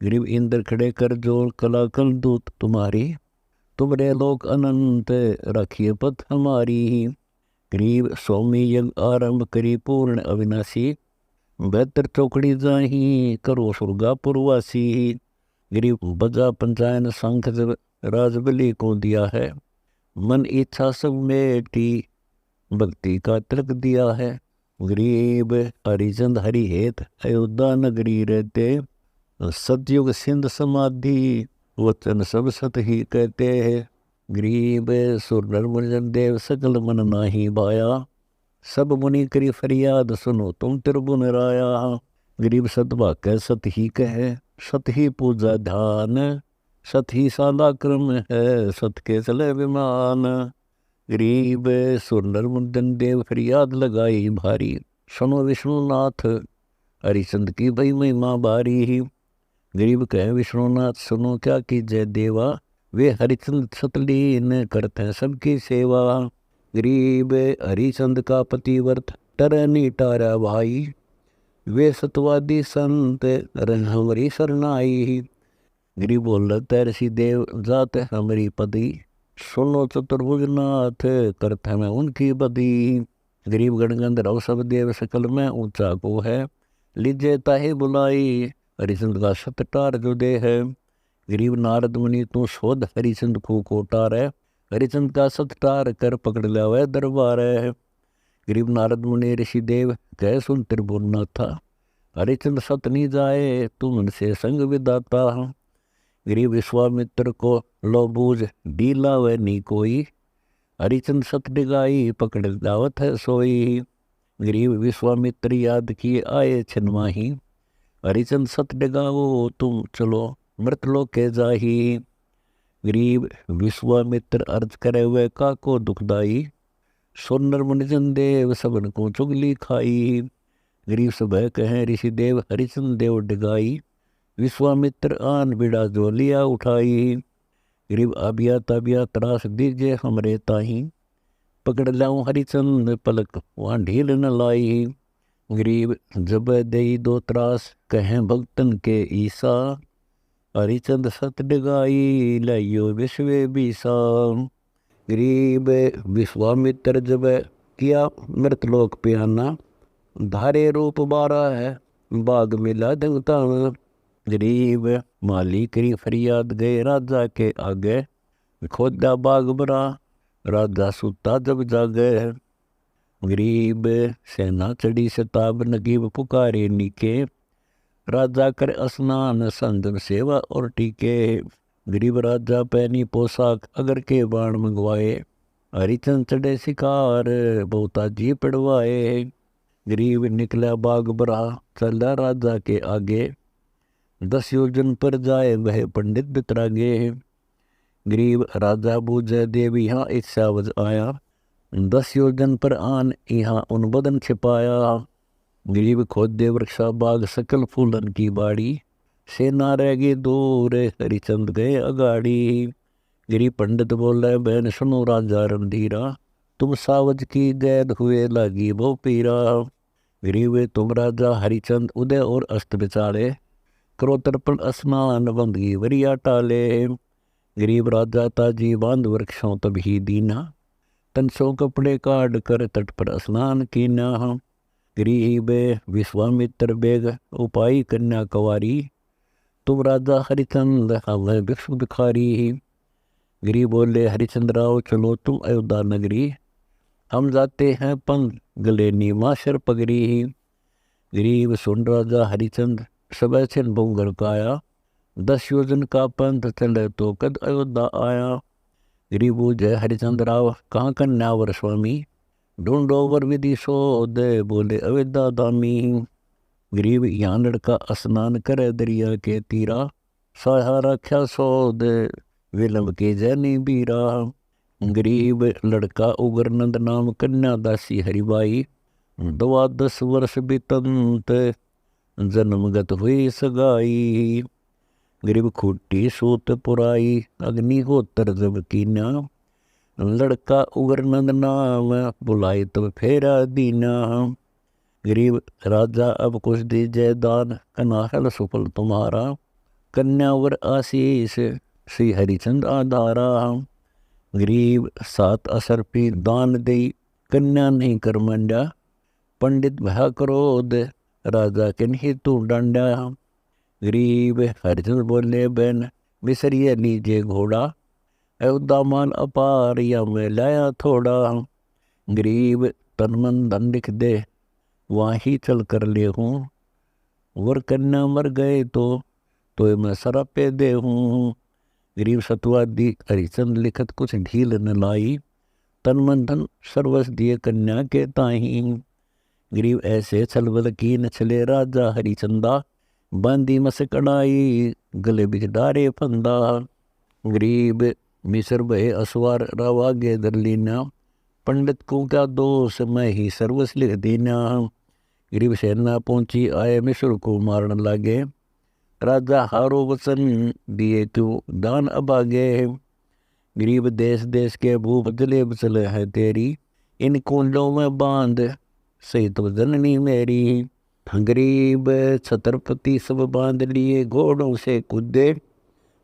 गरीब इंद्र खड़े कर जोर कला कल दूत तुम्हारी, तुमरे लोक अनंत रखिए पथ हमारी। गरीब स्वामी यज्ञ आरंभ करी पूर्ण अविनाशी, बेहतर चौकड़ी जाही करो सुरगा पुरवासी। गरीब बजा पंचायन शंख जब राजबली को दिया है, मन इच्छा सब मेटी भक्ति का तिलक दिया है। गरीब हरिचंद हरि हेत अयोध्या नगरी रहते, सतयुग सिंध समाधि वचन सब सत ही कहते हैं। गरीब सुर नर मुनिजन देव सकल मन नाही भाया, सब मुनि करी फरियाद सुनो तुम त्रिभुवन राया। गरीब सतवाक्य सत ही कहे, सत ही पूजा ध्यान, सत ही साला क्रम है सत के चले विमान। गरीब सुर नर मुनिजन देव फरियाद लगाई भारी, सुनो विष्णुनाथ हरिचंद की भई महिमा बारी। गरीब कहे विष्णुनाथ सुनो क्या कीजय देवा, वे हरिचंद सतलीन करते हैं सबकी सेवा। गरीब हरिचंद का पतिव्रत टरनी टारा भाई, वे सतवादी संत हमारी शरणाई। गरीब बोलत ऋषि देव जात हमारी पदी, सुनो चतुर्भुजनाथ करते मैं उनकी बदी। गरीब गणगंधर्व सब देव सकल में ऊंचा को है, लीजे ताहे बुलाई हरिचंद का सतटार जो दे है। गरीब नारद मुनि तू शोध हरिचंद को कोटार है, हरिचंद का सतटार कर पकड़ लिया वह दरबार है। गरीब नारद मुनि ऋषि देव कह सुन त्रिभुवननाथा, हरिचंद सत नहीं जाए तुम उनसे संग विदाता। गरीब विश्वामित्र को लो बूझ डीला वह नी कोई, हरिचंद सत डिगाई पकड़ दावत है सोई। गरीब विश्वामित्र याद किए आए छिन्माही, हरिचंद सत डिगाओ तुम चलो मृतलोक के जाही। गरीब विश्वामित्र अर्ज करे हुए का को दुखदाई, सुनर मुनिजन देव सबन को चुगली खाई। गरीब सब कहें ऋषि देव हरिचंद देव डिगाई, विश्वामित्र आन बिड़ा जो लिया उठाई। गरीब आबिया ताबिया त्रास दीजिए हमरे ताही, पकड़ लाऊं हरिचंद पलक वहाँ ढील न लाई। गरीब जब दई दो त्रास कहें भक्तन के ईसा, हरिचंद सत डिगाई लाइयो विश्वे बीसा। गरीब विश्वामित्र जब किया मृतलोक पे आना, धारे रूप 12 है बाग मिला देवता। गरीब माली करी फरियाद गए राजा के आगे, खोदा बाग बरा राजा सुता जब जागे। गरीब सेना चढ़ी शताब नगीब पुकारे नीके, राजा कर स्नान संदन सेवा और टीके। गरीब राजा पहनी पोशाक अगर के बाण मंगवाए, हरिचंद चढ़े शिकार बहुता जी पड़वाए। गरीब निकला बाग बरा चला राजा के आगे, 10 योजन पर जाए वह पंडित बितरागे। गरीब राजा बूझे देव यहाँ इच्छावज आया, 10 योजन पर आन यहाँ उन बदन छिपाया। गरीब खोदे वृक्षा बाग सकल फूलन की बाड़ी, सेना रह गई दूर हरिचंद गए अगाड़ी। गरीब पंडित बोले बहन सुनो राजा रणधीरा, तुम सावज की गैद हुए लागी वो पीरा। गरीब तुम राजा हरिचंद उदय और अस्त बिचारे, करो तर्पण स्नान बंदगी वरिया टाले। गरीब राजा ताजी बांध वृक्षों तब ही दीना, तनसों कपड़े काट कर तट पर स्नान कीना। गरीब विश्वामित्र बेग उपाय कन्या कवारी, तुम राजा हरिचंद हमें भिक्षु भिखारी। गरीब बोले हरिचंद राव चलो तुम अयोध्या नगरी, हम जाते हैं पंग गले नीमा शर पगरी। गरीब सुन राजा हरिचंद सब छिन बोंगर काया, 10 योजन का पंथ चले तो कद अयोध्या आया। गरीब जय हरिचंद राव कहाँ कन्यावर स्वामी, ढूंढो वर विधि शोध बोले अयोध्या दामी। गरीब यहाँ लड़का स्नान करे दरिया के तीरा, सहा रख्या सोद विलंब के जैनी बीरा। गरीब लड़का उग्रनंद नाम कन्या दासी हरिबाई, 12 वर्ष बीतंत जन्मगत हुई सगाई। गरीब खूटी सूत पुराई अग्निहोत्र जब कीना, लड़का उग्रनंद नाम बुलाई तब फेरा दीना। गरीब राजा अब कुछ दीजिए दान, कनाहल सुफल तुम्हारा, कन्यावर आशीष श्री हरिचंद आधारा। गरीब 7 असर पी दान दे, कन्या नहीं कर मंडा, पंडित भया क्रोध राजा के नहीं तू डांडा। गरीब हरिचंद बोले बहन बिसरिए लीजिए घोड़ा, अयोध्या माल अपार या मैं लाया थोड़ा। गरीब तन मन धन लिख दे वहाँ ही चल कर ले हूँ, वर कन्या मर गए तो मैं सरापे दे हूँ। गरीब सतवादी हरिचंद लिखत कुछ ढील न लाई, तन मन धन सर्वस दिए कन्या के ताही। गरीब ऐसे छलबल की न चले राजा हरिचंदा, बांधी मस कड़ाई गले बिच डारे फंदा। गरीब मिसर भय असवार रावा गे दरलीना, पंडित को क्या दोष मैं ही सर्वस लिख देना। गरीब सेना पहुंची आए मिसर को मारन लागे, राजा हारो वचन दिए क्यों दान अभागे। गरीब देश देश के भूप जले बचले है तेरी, इन कुंडों में बांध सही तो जननी मेरी। गरीब छत्रपति सब बांध लिए घोड़ों से कूदे,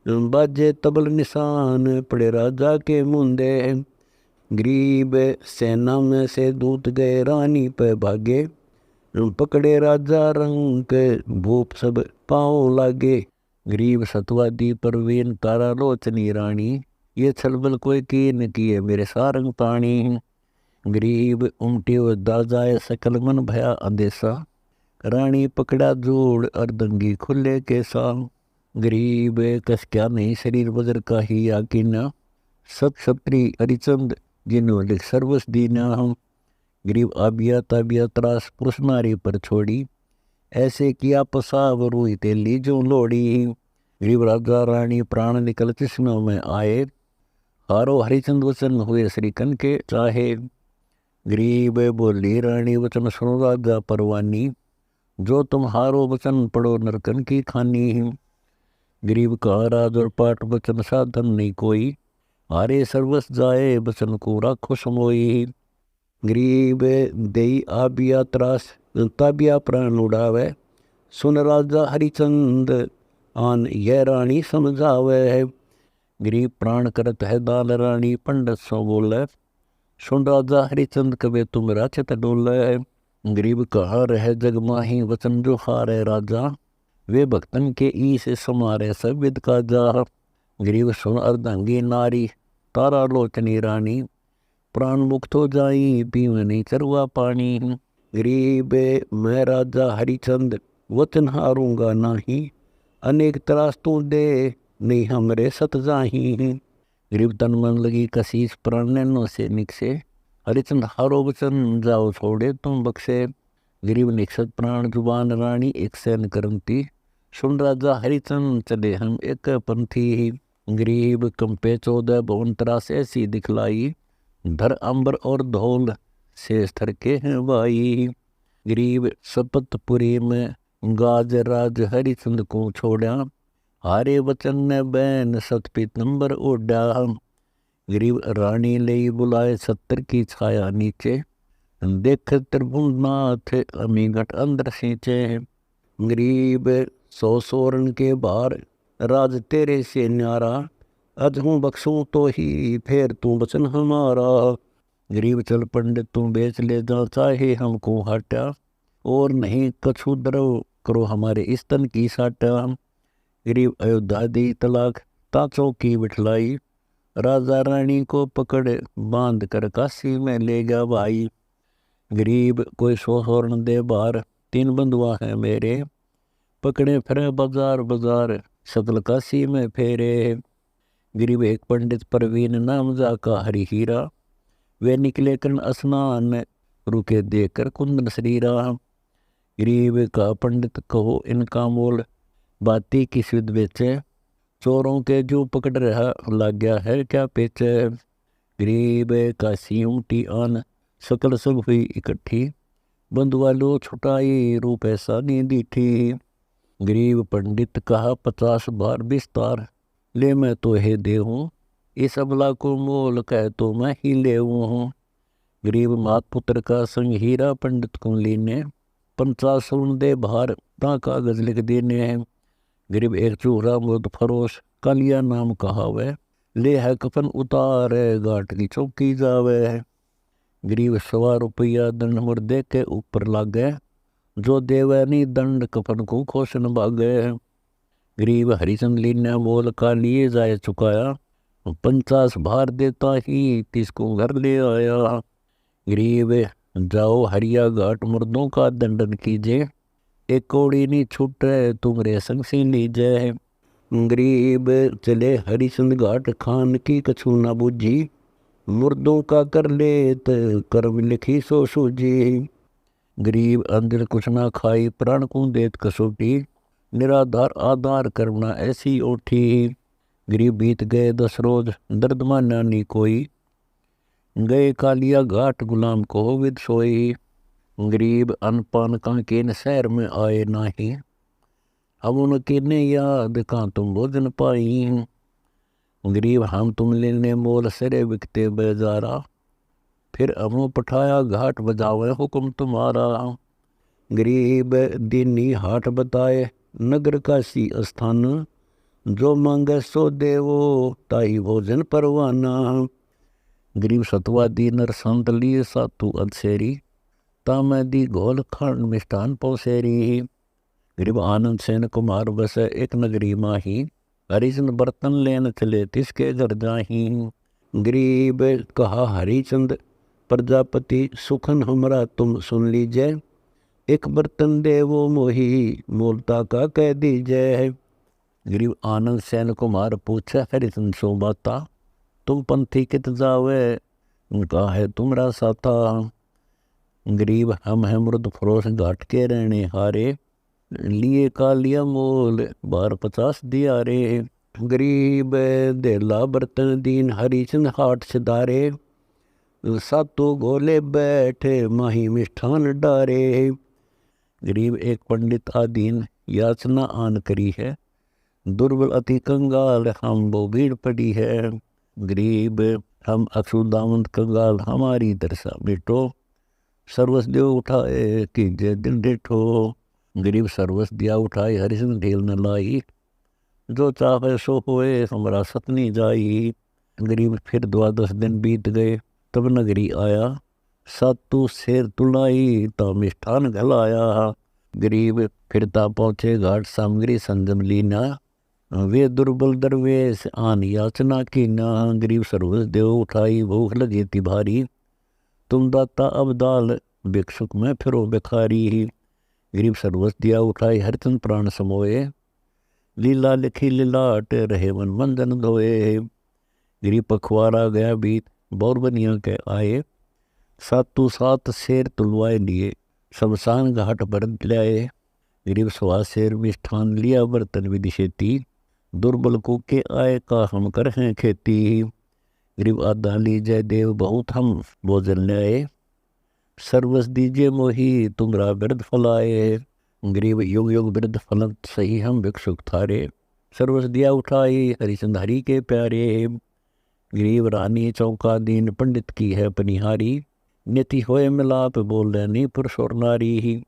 बाजे तबल निशान पड़े राजा के मुंदे। गरीब सेना में से दूत गए रानी पे भागे, पकड़े राजा रंग भूप सब पाँव लागे। गरीब सतवादी परवीन तारा लोचनी रानी, ये छलबल कोई कीन किए मेरे सारंग पाणी। गरीब उमटी व दाजाए सकल मन भया अंदेशा, रानी पकड़ा जोड़ अर्दंगी खुले के सा। गरीब कस क्या नहीं शरीर वज्र का ही याकीना, सत क्षत्रि हरिचंद जिन्हों लिख सर्वस दीना। गरीब आबिया ताबिया त्रास पुरुष नारी पर छोड़ी, ऐसे किया पसाव रूई ते लीजो लोड़ी। गरीब राजा रानी प्राण निकल कृष्ण में आए, हारो हरिचंद वचन हुए श्री कन के चाहे। गरीब बोली रानी वचन सुनो राजा परवानी, जो तुम हारो वचन पढ़ो नरकन की खानी। गरीब का राज और पाठ वचन साधन नहीं कोई, हारे सर्वस जाए वचन को राखो समोई। गरीब देई आबिया त्रास ताबिया प्राण उड़ावे, सुन राजा हरिचंद आन यह रानी समझावे। गरीब प्राण करत है दाल रानी पंडित सो बोले, सुन राजा हरिचंद कवे तुम राचत डोले। गरीब कहा रहे जग माही वचन जो हारे राजा, वे भक्तन के ई से समारे सब विद का जा। गरीब सुन अर्धांगी नारी तारा लोचनी रानी, प्राण मुक्त हो जाई पीवे नहीं चरुआ पानी। गरीब मैं राजा हरिचंद वचन हारूंगा नाही, अनेक त्रास तू दे नहीं हमरे सत जाही। गरीब तन मन लगी कसीस प्राण नैनो से निकसे, हरिचंद हारो वचन जाओ छोड़े तुम बख्शे। गरीब निकसत प्राण जुबान रानी एक सैन करमती, सुन राजा हरिचंद चले हम एक पंथी। गरीब कंपे 14 भवन त्रास ऐसी दिखलाई, धर अंबर और धौल से स्तर के हैं वाई। गरीब सपतपुरी में गाज राज हरिचंद को छोड़ा, हारे वचन ने बैन सत पीतंबर ओढ़ा। गरीब रानी ले बुलाए 70 की छाया नीचे, देख त्रिभुवनाथ अमी घट अंदर सींचे। गरीब 100 सोरन के बार राज तेरे से न्यारा, अज हूँ बख्शूं तो ही फेर तू वचन हमारा। गरीब चल पंडित तू बेच ले जा चाहे हमको हटा, और नहीं कछु द्रव करो हमारे स्तन की साटा। गरीब अयोध्या दी तलाक ताचों की बिठलाई, राजा रानी को पकड़ बांध कर काशी में ले गया भाई। गरीब कोई 100 स्वर्ण दे बार 3 बंधुआ है मेरे, पकड़े फिरे बाजार बाजार सकल काशी में फेरे। गरीब एक पंडित प्रवीण नाम जाका हरि हीरा, वे निकले कर्ण स्नान रुके देकर कुंदन शरीरा। गरीब का पंडित कहो इनका मोल, बाती की सुध बेचे, चोरों के जो पकड़ रहा लग गया है क्या पेचे। गरीब का सियूटी आन सकल सब हुई इकट्ठी, बंधुआ लो छुटाई रूप ऐसा नहीं दीठी। गरीब पंडित कहा 50 बार विस्तार, ले मैं तो हे दे हूँ, इस अबला को मोल कह तो मैं ही ले हूँ। गरीब मात पुत्र का संग हीरा पंडित को लीने, 50 स्वर्ण दे भार ता कागज लिख देने हैं। गरीब एक चूहरा मुर्द फरोश कालिया नाम कहावे, ले है कफन उतार गाट की चौकी जावे। गरीब 100 रुपया दंड मुर्दे के ऊपर लागे, जो देवैनी दंड कफन को खोशन भागे। गरीब हरिचंद लीने मोल का लिए जाए चुकाया, 50 भार देता ही 30 को घर ले आया। गरीब जाओ हरिया घाट मुर्दों का दंडन कीजिए, एक कौड़ी नहीं छूटे तुमरे संग से लीजिए। गरीब चले हरिचंद घाट खान की कछु न बूझी, मुर्दों का कर लेत कर्म लिखी सो सूझी। गरीब अंदर कुछ ना खाई प्राण को देत कसोटी, निराधार आधार करना ऐसी ओठी। गरीब बीत गए 10 रोज दर्द माना नहीं कोई, गए कालिया घाट गुलाम को विद सोई। गरीब अनपान का केन शहर में आए नाही, हम उनके ने याद कहाँ तुम भोजन पाई। गरीब हम तुम लेने मोल सरे बिकते बेजारा, फिर हमो पठाया घाट बजावे हुक्म तुम्हारा। गरीब दीनी हाट बताए नगर काशी स्थान, जो मांगे सो देवो ताई भोजन परवाना। गरीब सतवा दीनर संत लिए सातु अधसेरी, तामै दी घोल खंड मिष्ठान पौसेरी। गरीब आनंद सेन कुमार बस एक नगरी माही, हरिचंद बर्तन लेन चले तिसके घर जाही। गरीब कहा हरिचंद प्रजापति सुखन हमरा तुम सुन लीजिए, एक बर्तन दे वो मोही मोलता का कह दीजिए। गरीब आनंद सेन कुमार पूछे हरिचंद सो बाता, तुम पंथी कित जावे उनका है तुमरा साथा। गरीब हम है मुर्द फरोश घाट के रहने हारे, लिए का लिया मोल 12-50 दिया रे। गरीब देला बर्तन दीन हरिचंद हाट सिधारे, सातों गोले बैठे माही मिष्ठान डारे। गरीब एक पंडित आदीन याचना आन करी है, दुर्बल अति कंगाल हम वो भीड़ पड़ी है। गरीब हम अक्षुदामंत कंगाल हमारी दरसा मिटो, सर्वस देव उठाए कीजिए दिन डेठो। गरीब सर्वस दिया उठाए हरिचंद ढेल न लाई, जो चाहे सो होए हमारा सतनी जाई। गरीब फिर 12 दिन बीत गए तब नगरी आया, सातु शेर तुलाई ता मिष्ठान घलाया। गरीब फिरता पहुँचे घाट सामग्री संजम लीना, वे दुर्बल दरवेश आन याचना की ना। गरीब सर्वस देव उठाई भूख लगी थी भारी, तुम दाता अब दाल भिक्षुक में फिरो भिखारी। गरीब सर्वस दिया उठाई हरिचंद प्राण समोए, लीला लिखी लीलाट रहे मन मंजन धोए। गरीब पखवाड़ा गया बीत बौर बनिया के आए। सातों सात शेर तुलवाए लिए शमशान घाट भरन लाए। गरीब सवा शेर मिष्ठान लिया बर्तन विधि शेती। दुर्बल को के आए का हम कर हैं खेती। गरीब आधा लीजय देव बहुत हम भोजन लाए। सर्वस दीजिए मोही तुमरा वृद्ध फलाए। गरीब युग युग वृद्ध फलन सही हम भिक्षुक थारे। सर्वस दिया उठाई हरिचंद हरि के प्यारे। गरीब रानी चौका दीन पंडित की है पनिहारी। नीति होए मिलाप बोल नी पुरुष और नारी।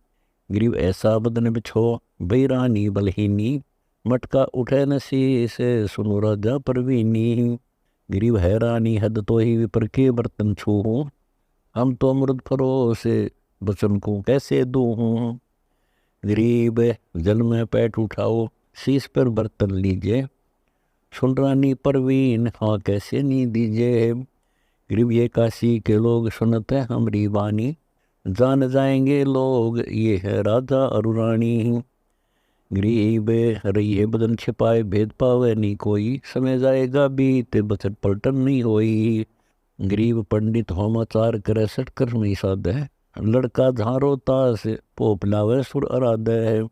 गरीब ऐसा बदन बिछो बई रानी बलहीनी। मटका उठे न शीस सुनो राजा परवीनी। गरीब है रानी हद तो ही विपर के बर्तन छूहूँ। हम तो अमृत फरो से बचन को कैसे दूँ। गरीब जल में पैठ उठाओ शीश पर बर्तन लीजिए। सुन रानी परवीन हाँ कैसे नी दीजिए। गरीब ये काशी के लोग सुनते हमारी वाणी। जान जाएंगे लोग ये है राजा और रानी। गरीब रहिए बदन छिपाए भेद पावे नहीं कोई। समय जाएगा बीते बचत पलटन नहीं होई। गरीब पंडित होमाचार करे सटकर नहीं साध है। लड़का झारो तास पोप लावे सुर आराध है।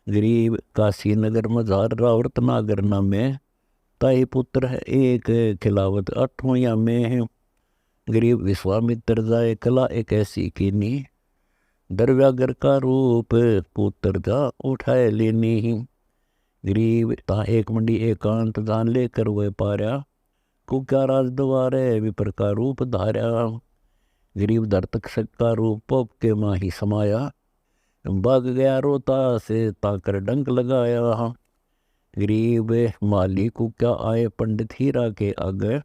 गरीब काशी नगर मजार रावत नागर नामे। ताई पुत्र है एक खिलावत आठों या में। गरीब विश्वामित्र जाए कला एक ऐसी कीनी। दरव्यागर का रूप पुत्र जा उठाए लेनी। गरीब ता एक मंडी एकांत जान लेकर वह पारा। कुक्या राज द्वारे विपर का रूप धारा। गरीब दर्तक का रूप पोप के माही समाया। भाग गया रोता से ताकर डंक लगाया। गरीब माली कुक्या आए पंडित हीरा के आगे।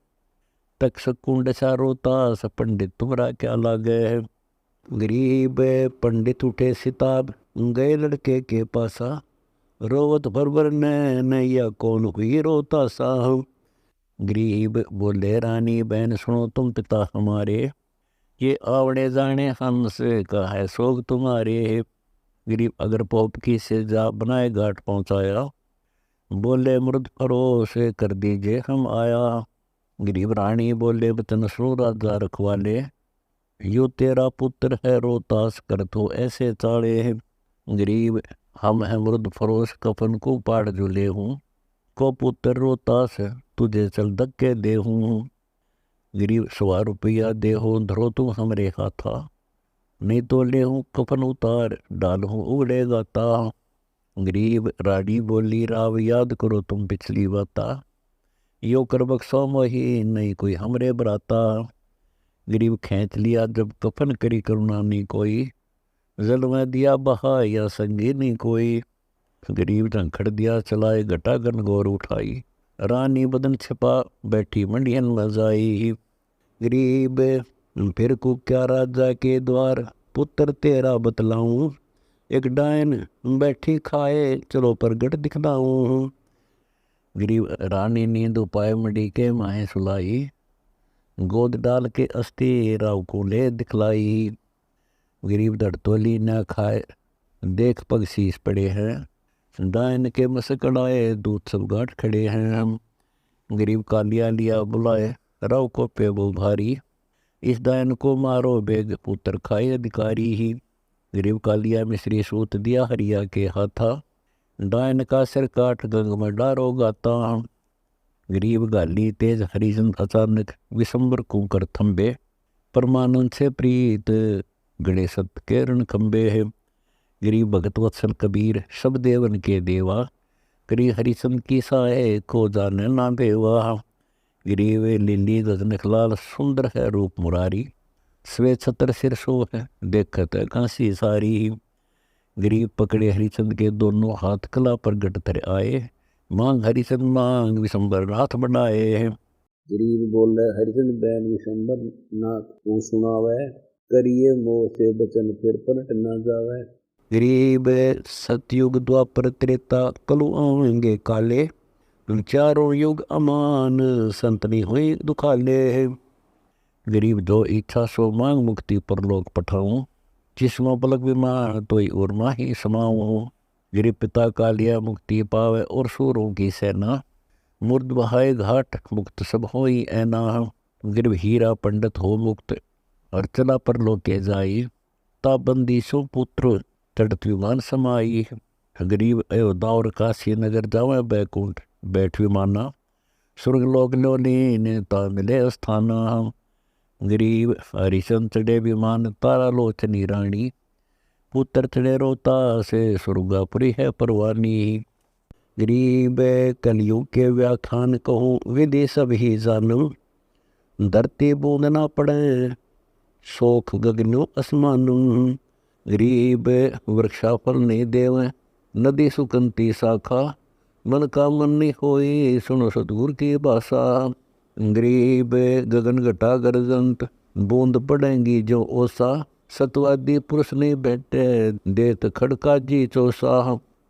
तक कुंड सा रोता स पंडित तुमरा क्या लागे। गरीब पंडित उठे सिताब गए लड़के के पासा। रोवत भर नैया कौन हुई रोता सा। गरीब बोले रानी बहन सुनो तुम पिता हमारे। ये आवड़े जाने हंस का है सोग तुम्हारे। गरीब अगर पोप की से जा बनाए घाट पहुँचाया। बोले मृद फरोश कर दीजिए हम आया। गरीब रानी बोले वचन सुनो राजा रखवाले। यो तेरा पुत्र है रोतास कर तो ऐसे चाड़े। गरीब हम है मृद फरोश कफन को पाड़ जुले हूँ। को पुत्र रोतास तुझे चल धक्के दे हूँ। गरीब 100 रुपया दे हो धरो तुम हमरे हाथा। नहीं तो ले हूँ कफन उतार डाल हूँ उड़े गाता। गरीब रानी बोली राव याद करो तुम पिछली बाता। यो कर बख्सो मोही नहीं कोई हमरे बराता। गरीब खींच लिया जब कफन करी करुणा नहीं कोई। जल में दिया बहा या संगी नहीं कोई। गरीब झंखड़ दिया चलाए घटा गनगौर उठाई। रानी बदन छिपा बैठी मंडियन में जाई। गरीब फिर को क्या राजा के द्वार पुत्र तेरा बतलाऊं। एक डायन बैठी खाए चलो प्रगट दिखलाऊं। गरीब रानी नींद उपाय मंडी के माहे सुलाई। गोद डाल के अस्थि राव को ले दिखलाई। गरीब धड़तोली न खाए देख पग शीस पड़े हैं। डायन के मसकड़ाए दूध सब गांठ खड़े हैं। गरीब कालिया लिया बुलाए राव को पे वो भारी। इस डायन को मारो बेग पुत्र खाए अधिकारी ही। गरीब कालिया मिश्री सूत दिया हरिया के हाथा। डायन का सिर काट गंग में डारो गाता। गरीब गाली तेज हरिचंद अचानक विशंबर कुंकर थम्बे। परमानंद से प्रीत गणेश के रण खंबे है। गरीब भगत वत्सल कबीर सब देवन के देवा। करी हरिचंद की साए को जाने ना बेवा। गरीब लिली गजनखलाल सुंदर है रूप मुरारी। स्वे छतर सिर शो है देखत कांसी सारी। गरीब पकड़े हरिचंद के दोनों हाथ कला पर गट तर आए। मांग हरिचंद मांग विशंबर नाथ बनाए। गरीब बोले हरिचंद बैन विशंबर नाथ को सुनावे। करिए मोह से बचन फिर पलट ना जावे। गरीब सतयुग द्वापर त्रेता कलु आवेंगे काले। चारों युग अमान संतनी हुई दुखाले। गरीब जो इच्छा सो मांग मुक्ति पर लोग पठाऊं। जिसमो पलक विमान तोई उर्मा ही समाऊं। गिरि पिता का लिया मुक्ति पावे और सूरों की सेना। मुर्द बहाए घाट मुक्त सब होई ऐना। गिर हीरा पंडित हो मुक्त और चला पर लोके जाई। ताबंदी सो पुत्र चढ़त विमान समाई। गरीब अयोध्या और काशी नगर जावे बैकुंठ बैठ विमाना। स्वर्ग लोक लो लीन ता मिले स्थाना। गरीब हरिचंद चढ़े विमान तारा लोचनी रानी। पुत्र चढ़े रोता से स्वर्गापुरी है परवानी। गरीब कलयुग के व्याख्यान कहूँ विधि सब ही जानूं। धरती बूंद ना पड़े शोक गगनो असमानू। गरीब वृक्षाफल नहीं देवे नदी सुकंती शाखा। मन का मन नहीं होई सुनो सतगुर की भाषा। गरीब गगन घटा गरजंत बूंद पड़ेंगी जो ओसा। सतवादी पुरुष नहीं बैठे देत खड़का जी चौसा।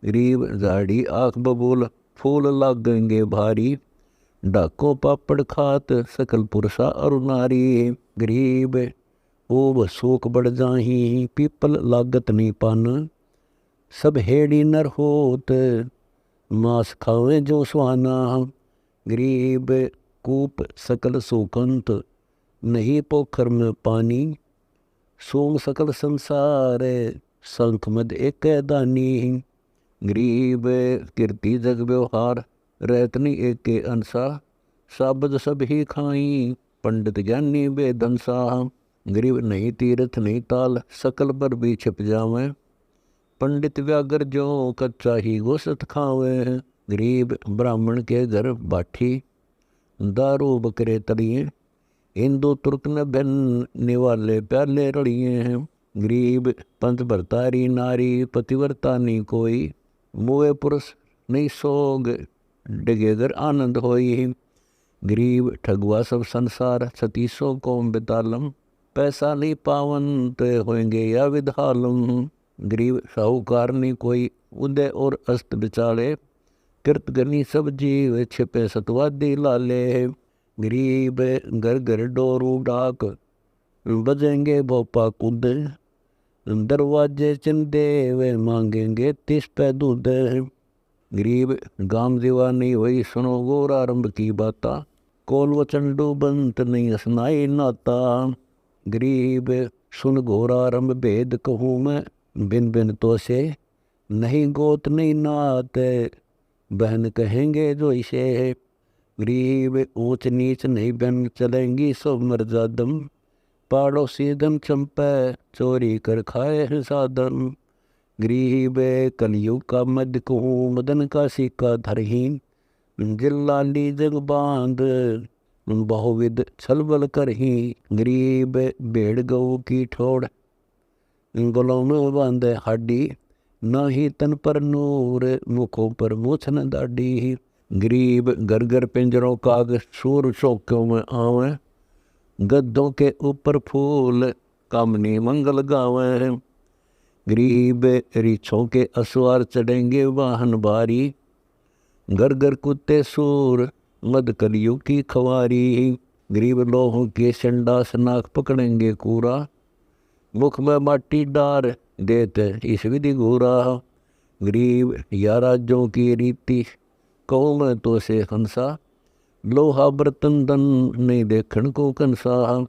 गरीब झाड़ी आँख बबूल फूल लागेंगे भारी। डाको पापड़ खात सकल पुरुषा और नारी। गरीब ओब शोक बढ़ जाही पीपल लागत नहीं पान। सब हेड़ी नर होत मांस खावे जो सुहाना। गरीब कूप सकल सुकंत नहीं पोखर में पानी। सोम सकल संसार संख मद एक दानी। गरीब कीर्ति जग व्यवहार रहत नहीं एक के अंसा। साबद सब ही खाई पंडित ज्ञानी बेदंसा। गरीब नहीं तीर्थ नहीं ताल सकल पर भी छिप जावे। पंडित व्यागर जो कच्चा ही गोसत खावे। गरीब ब्राह्मण के घर बाठी दारू बकरे तलिए। हिंदू तुर्क न बहन निवाले प्याले रड़िए हैं। गरीब पंथ भरतारी नारी पतिव्रता नहीं कोई। मोए पुरुष नहीं सोग डिगेगर आनंद होई। गरीब ठगुआ सब संसार छतीसों कौम बितालम। पैसा नहीं पावन ते होंगे या विधालम। गरीब साहूकार नहीं कोई उदय और अस्त बिचाले। कृतगनी सब जीव छिपे सतवादी लाले। गरीब घर घर डोरू डाक बजेंगे भोपा कूद। दरवाजे चिंदे वे मांगेंगे 30 पे दूध। गरीब गाम दीवानी वही सुनो गोर आरंभ की बाता। कोल वचन डूबंत नहीं सुनाई नाता। गरीब सुन घोर आरंभ भेद कहूँ मैं बिन बिन तो से। नहीं गोत नहीं नात बहन कहेंगे जो इसे। गरीब ऊंच नीच नहीं बहन चलेंगी सब मर्जादम। पाड़ोसी धन चंपे चोरी कर खाए है साधन। गरीब कलयुग का मध्य कहूँ मदन का सिक्का धरहीन। जिल्लाली जग बांध बहुविध छलबल करही। गरीब भेड़ गऊ की ठोड़ गलों में बांधे हाडी। न ही तन पर नूर मुखों पर मूछ न दाढ़ी। गरीब घर घर पिंजरों काग सूर चौकों में आवे। गद्दों के ऊपर फूल कामनी मंगल गावे। गरीब रीछों के असवार चढ़ेंगे वाहन बारी। घर घर कुत्ते सूर मद कलियुग की खवारी। गरीब लोहों के संडास नाक पकड़ेंगे कूरा। मुख में माटी डार देते इस विधि घूरा। गरीब या राज्यों की रीति कहूँ मैं तो से हंसा। लोहा बर्तन दन नहीं देखण को कंसा।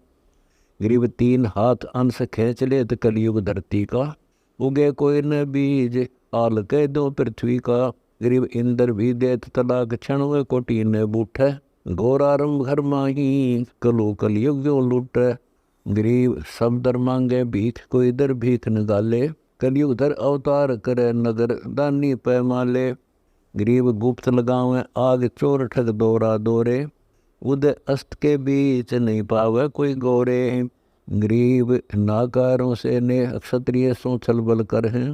गरीब 3 हाथ अंश खेच ले तो कलयुग धरती का। उगे कोई न बीज आल कह दो पृथ्वी का। गरीब इंद्र भी देत तलाक क्षण वे कोटि ने बूठे। घोर आरंभ घर माही कलो कलयुग जो लूटे। गरीब सब दर मांगे भीख कोई दर भीख न गाले। कलयुग धर अवतार करे नगर दानी पैमाले। गरीब गुप्त लगावे आग चोर ठग दौरा दौरे। उदय अस्त के बीच नहीं पावे कोई गोरे। गरीब नाकारों से ने क्षत्रिय सो छलबल कर हैं।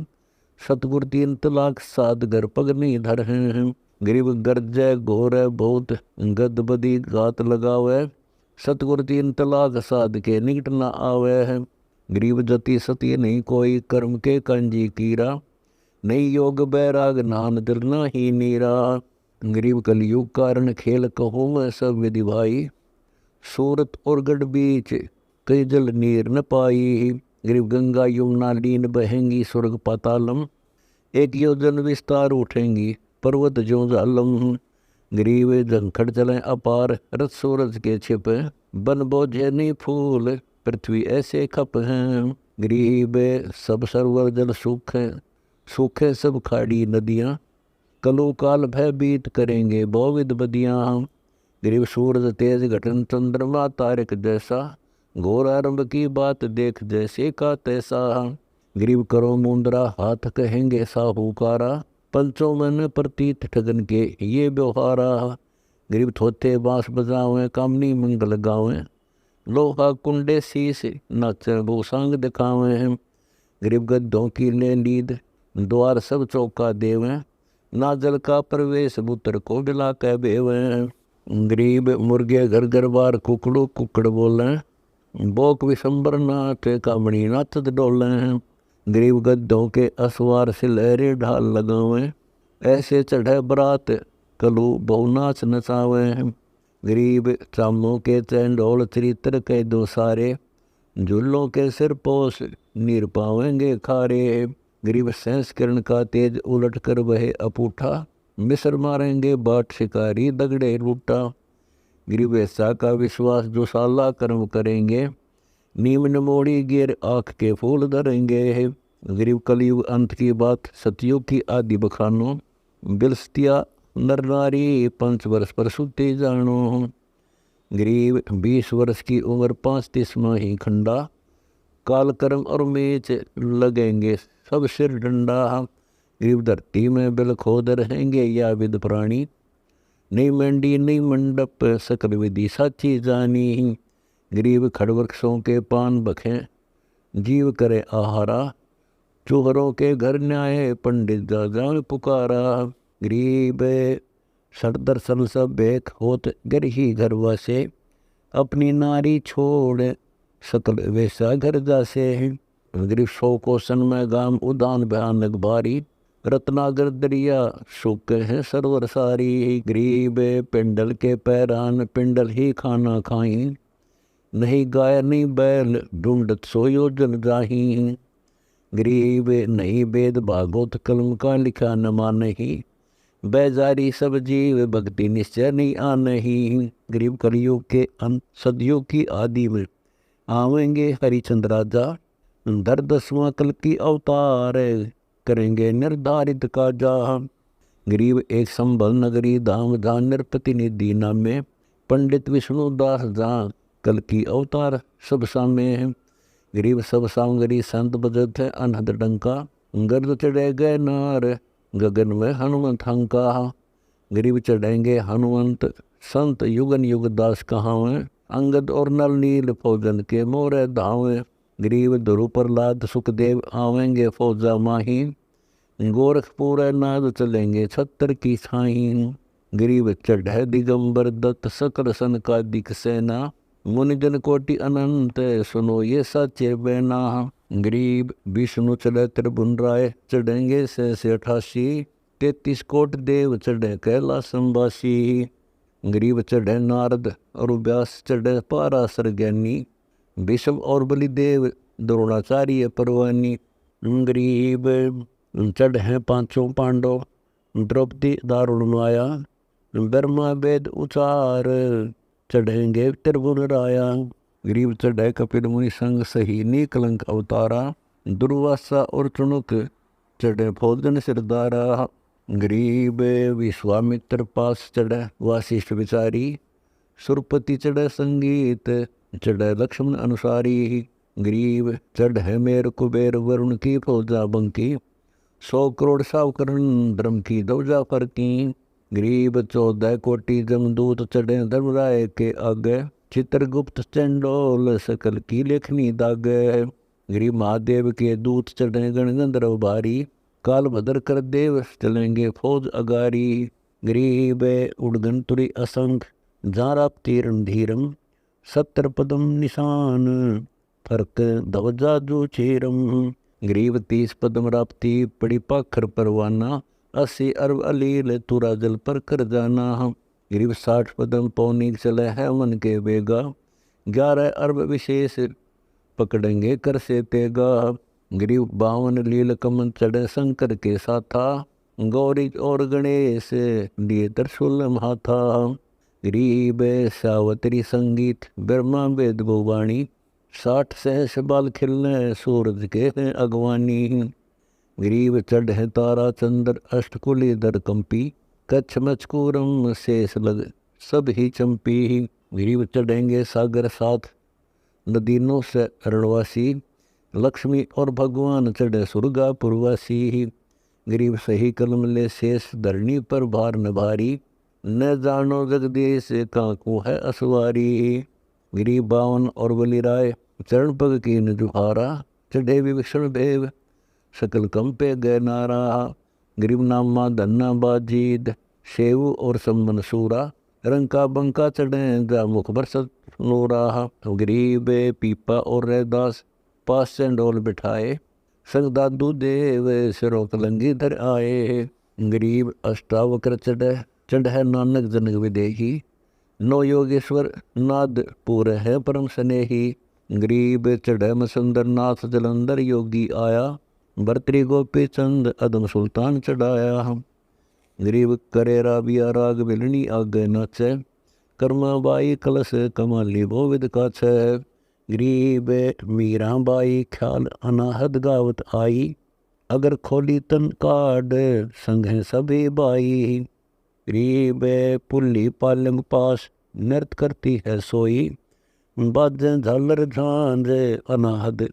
सतगुर 3 तलाक साध घर पग नहीं धर हैं। गरीब गर्जय घोर बहुत गद बदी घात लगावे। सतगुर 3 तलाक साध के निकट न आवे है। गरीब जति सती नहीं कोई कर्म के कंजी कीरा। नहीं योग बैराग नान दिल न ही नीरा। गरीब कलयुग कारण खेल कहो मैं सब विधि भाई। सूरत और गढ़ बीच कई जल नीर न पाई। गरीब गंगा यमुना लीन बहेंगी स्वर्ग पातालम। एक योजन विस्तार उठेंगी पर्वत ज्यों जालम। गरीब झंखड़ चले अपार रथ सूरज के छिप, बन बोझे नहीं फूल पृथ्वी ऐसे खप हैं। गरीब सब सरोवर जल सूखे, सूखे सब खाड़ी नदियाँ, कलो काल भयभीत करेंगे बहुविध बदियाँ। गरीब सूरज तेज घटन चंद्रमा तारक जैसा, घोर आरंभ की बात देख जैसे का तैसा। गरीब करो मुंदरा हाथ कहेंगे साहूकारा, पंचों मन प्रतीत ठगन के ये व्यवहारा। गरीब थोथे बांस बजावें कामनी मंगल गावें, लोहा कुंडे शीश नाचे भूसांग दिखावें। गरीब गद्दों की ले नींद द्वार सब चौका देवें, ना जल का प्रवेश पुत्र को बिला कह बेवें। गरीब मुर्गे घर घर बार कुकड़ू कुकड़ बोलें, बोक विशंबर नाथ कामणी नाचत डोलें। गरीब गद्दों के असवार से लहरे ढाल लगावें, ऐसे चढ़े बरात कलू बहु नाच नचावें। गरीब चामों के चैंडोल चरित्र के दो सारे, झूलों के सिर पोस नीर पावेंगे खारे। गरीब संस्करण का तेज उलट कर वह अपूठा, मिस्र मारेंगे बाट शिकारी दगड़े रूटा। गरीब ऐसा का विश्वास जो साला कर्म करेंगे, नीम मोड़ी गिर आँख के फूल धरेंगे। गरीब कलयुग अंत की बात सतयुग की आदि बखानो, बिलस्तिया नर नारी 5 वर्ष पर सुते जानो। गरीब 20 वर्ष की उम्र 35 माही खंडा, काल कर्म और मेच लगेंगे सब सिर डंडा। गरीब धरती में बिल खोद रहेंगे या विद प्राणी, नहीं मंडी नहीं मंडप सकल विधि साची जानी। गरीब खड़वृक्षों के पान बखें जीव करे आहारा, चूहरों के घर न्याय पंडित जान पुकारा। गरीब सर दर्शन सब बेख होत घर ही घर वासे, अपनी नारी छोड़ सकल वैसा घर जासे। गरीब 100 कोसन में गाम उदान भयानक भारी, रत्नागर दरिया सूखे हैं सरोवर सारी। गरीब पिंडल के पैरान पिंडल ही खाना खाई, नहीं गाय नहीं बैल ढूंढत सो योजन जाही। गरीब नहीं वेद भागवत कलम का लिखा न मानही, बेजारी सब जीव भक्ति निश्चय नहीं आनही। गरीब कलयुग के अंत सदियों की आदि में आवेंगे हरिचंद्र राजा, दर 10वां कल की अवतार करेंगे निर्धारित काजा। गरीब एक संभल नगरी धाम धाम निरप्रतिनिधि नामे, पंडित विष्णु दास जहाँ कल की अवतार सब सामे। गरीब सब सामगरी संत बजत है अनहद डंका, गर्द चढ़े गए नार गगन में हनुमंत हंका। गरीब चढ़ेंगे हनुमंत संत युगन युग दास कहावें, अंगद और नल नील फौजन के मोरे धावें। गरीब ध्रुव प्रहलाद सुखदेव आवेंगे फौजा माही, गोरखपुर नाद चलेंगे छत्र की छाही। गरीब चढ़े दिगंबर दत्त सकल सन का दिख सेना, मुनिजन कोटि अनंत सुनो ये सच्चे बैना। गरीब विष्णु चढ़े त्रिभुवन राय चढ़ेंगे 88, 33 कोट देव चढ़े कैलाश संवासी। गरीब चढ़े नारद और व्यास चढ़े पाराशर ज्ञानी, विषम और बलिदेव द्रोणाचार्य परवानी। गरीब चढ़े 5 पांडव द्रौपदी दारुण माया, ब्रह्मा वेद उचार चढ़ेंगे त्रिभुवन राया। गरीब चढ़े कपिल मुनि संग सही निकलंक अवतारा, दुर्वासा और चुनुक चढ़े भोजन सिरदारा। गरीब विश्वामित्र पास चढ़े वासिष्ठ विचारी, सुरपति चढ़े संगीत चढ़े लक्ष्मण अनुसारी। गरीब चढ़े मेर कुबेर वरुण की फौजा बंकी, 100 करोड़ सावकरण धर्म की ध्वजा फरकी। गरीब 14 कोटि जमदूत चढ़े धर्मराय के आगे, चित्रगुप्त चंडोल सकल की लेखनी दागे। गरीब महादेव के दूत चढ़े गण गंधर्व भारी, काल भद्र कर देव चलेंगे फौज अगारी। गरीब उड़गन तुरी असंख जारा तीरण धीरम, 70 पदम निशान फर्क ध्वजा जो चेरम। गरीब 30 पदम राप्ती पड़ी पाखर परवाना, 80 अरब अलील तुरा जल पर कर जाना। गरीब 60 पदम पौनीक चले है मन के बेगा, 11 अरब विशेष पकड़ेंगे कर से तेगा। गरीब 52 लील कमल चढ़े शंकर के साथा, गौरी और गणेश लिए त्रिशूल हाथा। गरीब सावत्री संगीत ब्रह्मा वेद वाणी, 60 सहस बाल खिलने सूरज के हैं अगवानी। गरीब चढ़े तारा चंद्र अष्टकुली दर कंपी, कच्छ मचकूरम शेष लग सब ही चंपी। गरीब चढ़ेंगे सागर साथ नदीनों से रणवासी, लक्ष्मी और भगवान चढ़े सुरगा पुरवासी। गरीब सही कलम ले शेष धरणी पर भार न भारी, न जानो जगदीश कांकू है असवारी। गरीब 52 और बलि राय चरण पग की न जुहारा, चढ़े विभीषण भेव सकल कंपे गए नारा। गरीब नामा धन्ना बाजीद शेव और सम्मन सूरा, रंका बंका चढ़े जा मुख बरसत नूरा। गरीब पीपा और रैदास पास चंडोल बिठाए, संग दादू देव सिरों कलंगी धर आए। गरीब अष्टावक्र चढ़े नानक जनक विदेही, नौ योगेश्वर नाद पूरे है परम स्नेही। गरीब चढ़े मसंदर नाथ जलंधर योगी आया, भर्तृ गोपी चंद अदम सुल्तान चढ़ाया। गरीब करे राबिया राग बिलनी आगे नाचे, कर्मा बाई कलश कमाली बोविद काछ। गरीब मीरा बाई ख्याल अनाहद गावत आई, अगर खोली तन काड संग हैं सभी बाई। गरीब पुल्ली पालंग पास नृत्य करती है सोई, बाजें झालर झांझ अनाहद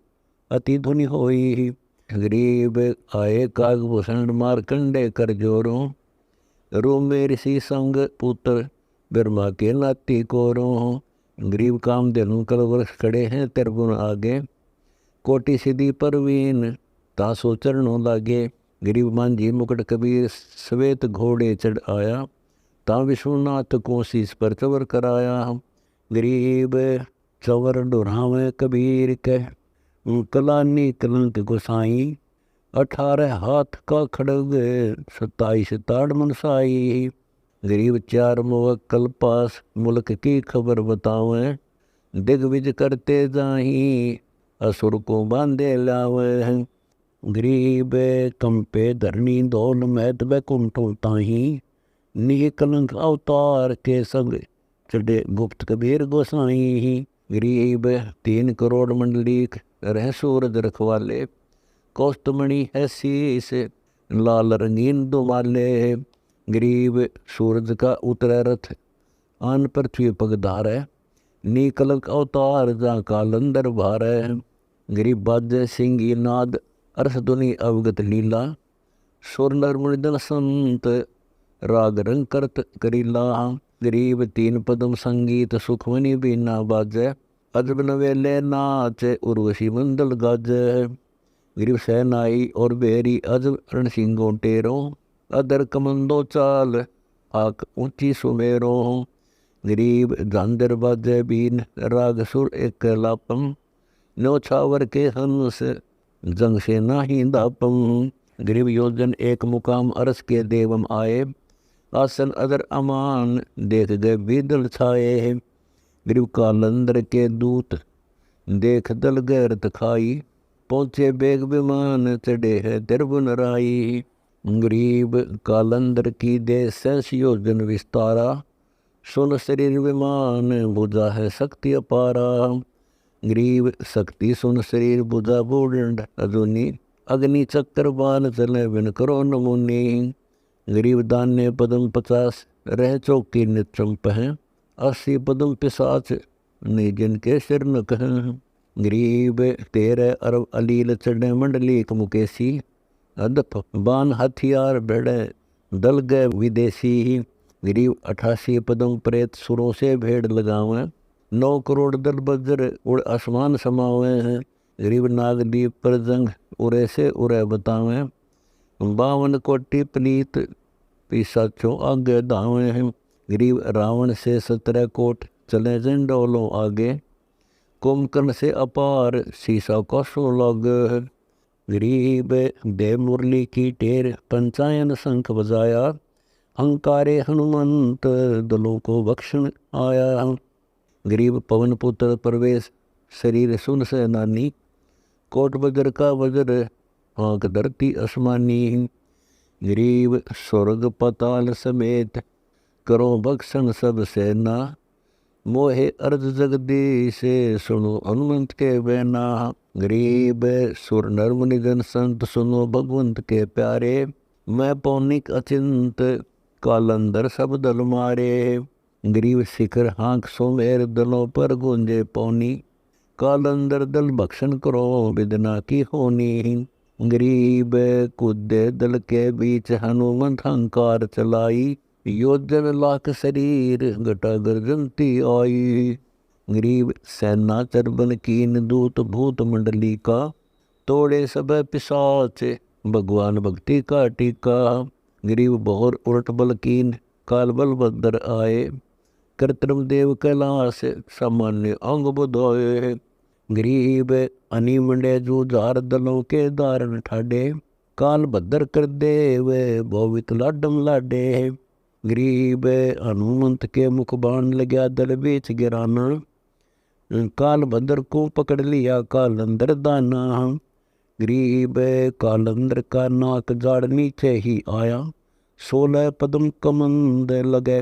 अति धुनि होई। गरीब आए कागभूषण मारकंडे कर जोरों, रोमे ऋषि संग पुत्र ब्रह्मा के नाती कोरों। गरीब कामधेनु कल वर्ष खड़े हैं त्रिगुण आगे, कोटि सिद्धि परवीन तासो चरणों लागे। गरीब मांझी मुकुट कबीर श्वेत घोड़े चढ़ आया, ता विश्वनाथ को शीस पर चवर कराया। गरीब चवर डुरावे कबीर कह, कलानी कलंक गोसाई, 18 हाथ का खड़ग 27 ताड़ मनसाई। गरीब 4 मुवक्कल पास मुल्क की खबर बतावें, दिग्विजय करते जाही असुर को बांधे लावे। गरीब कंपे धरणी धौल महत बैकुंठों ताही, निह कलंक अवतार के संग चढ़े गुप्त कबीर गोसाई। गरीब 3 करोड़ मंडलीक रह सूरज रखवाले, कौस्तमणि है शीस लाल रंगीन दुमाले। गरीब सूरज का उतरे रथ आन पृथ्वी पग धारै, नी कलंक अवतार जा कालंदर भारै। गरीब बाजे सिंगी नाद अर्थ धुनि अवगत लीला, सुर नर मुनिदन संत राग रंग करत करीला। गरीब 3 पदम संगीत सुखमणि बीना बाजे, अजब नवेले नाच उर्वशी मंडल गाजे। गरीब सहनाई और बेरी अजब रणसिंगों टेरों, अदर कमंदो चाल आक ऊंची सुमेरों। गरीब झांझर बाजे बीन राग सुर एक लापम, न्योछावर के हंस जंग से नाही दापम। गरीब योजन एक मुकाम अरस के देवम आए, आसन अदर अमान देख गए बीदल छाए। गरीब कालंदर के दूत देख दल गैरत खाई, पहुँचे बेग विमान चढ़े है तिरबुन राई। गरीब कालंदर की देश 6 योजन विस्तारा, सुन शरीर विमान बुझा है शक्ति अपारा। गरीब शक्ति सुन शरीर बुझा बूढ़ अजुनी, अग्नि चक्र बाल चले बिन करो नमुनी। गरीब दान्य पदम 50 रह चौकी निचंप हैं, 80 पदम पिशाच नहीं जिनके सिर न कहें। गरीब 13 अरब अलील चढ़े मंडलीक मुकेशी, अदप बान हथियार भेड़े दल गए विदेशी। गरीब 88 पदम प्रेत सुरों से भेड़ लगावें, 9 करोड़ दल बज्र उड़ आसमान समावे हैं। गरीब नागदीप पर जंग उरे से उरे बतावें, 52 कोटि पनीत पिशाचों आगे धावे हैं। गरीब रावण से 17 कोट चले जंडोलों आगे, कुंभकर्ण से अपार शीशा का सो लागे। गरीब देव मुरली की टेर पंचायन शंख बजाया, हंकारे हनुमंत दलों को बख्शन आया। गरीब पवन पुत्र प्रवेश शरीर सुन से नानी, कोट वज्र का वज्र हाँक धरती आसमानी, गरीब स्वर्ग पताल समेत करो भक्षण सब सेना, मोहे अर्ज जगदीश सुनो हनुमंत के बैना। गरीब सुर नर मुनि जन संत सुनो भगवंत के प्यारे, मैं पौनिक अचिंत कालंदर सब दल मारे। गरीब शिखर हाँक सोमेर दलों पर गूंजे पौनी, कालंदर दल भक्षण करो विदना की होनी। गरीब कूदे दल के बीच हनुमंत हंकार चलाई, योजन लाख शरीर घटा गर्जनती आई। गरीब सेना चरबन कीन दूत भूत मंडली का, तोड़े सब पिशाच भगवान भक्ति का टीका। गरीब बहुर उलट बल कीन काल बल भद्र आए, कृत्रिम देव कैलाश सामान्य अंग बुधाए। गरीब अनी मंडे जूझार दलों के दारण ठाडे, काल भद्र कर देव भोवित लाडम लाडे। गरीब हनुमंत के मुख बाण लग्या दल बीच गिराना, काल भद्र को पकड़ लिया कालंदर दाना। गरीब कालंदर का नाक जाड़ नीचे ही आया, 16 पद्म कमंद लगे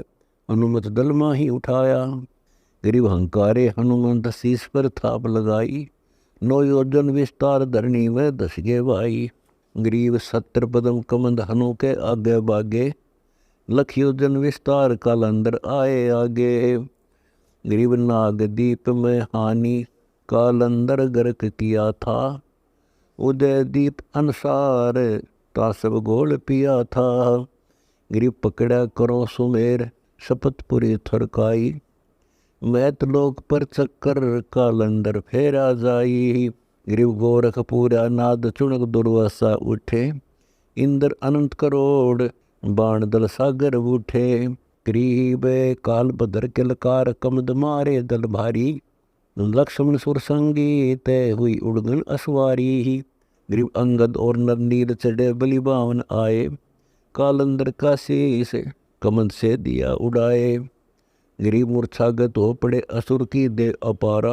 हनुमत दल माही उठाया। गरीब हंकारे हनुमंत शीश पर थाप लगाई, 9 योजन विस्तार धरणी में 10 गे भाई। गरीब 70 पद्म कमंद हनु के आगे बागे, लख योजन विस्तार कालंदर आए आगे। गरीब नाग दीप में हानि कालंदर गर्क किया था, उदय दीप अनुसार तासब गोल पिया था। गरीब पकड़ा करो सुमेर शपथपुरी थरकाई, मैत लोक पर चक्कर कालंदर फेरा जाई। गरीब गोरख पूरा नाद चुणक दुर्वासा उठे, इंद्र अनंत करोड़ बाण दल सागर उठे। गरीब काल भद्र के लकार कमद मारे दल भारी, लक्ष्मण सुर संगीत हुई उड़गन असवारी। गरीब अंगद और नर नील चढ़े बलि बावन आए, कालंदर का शीस कमंद से दिया उड़ाए। गरीब मूर्छागत हो पड़े असुर की दे अपारा,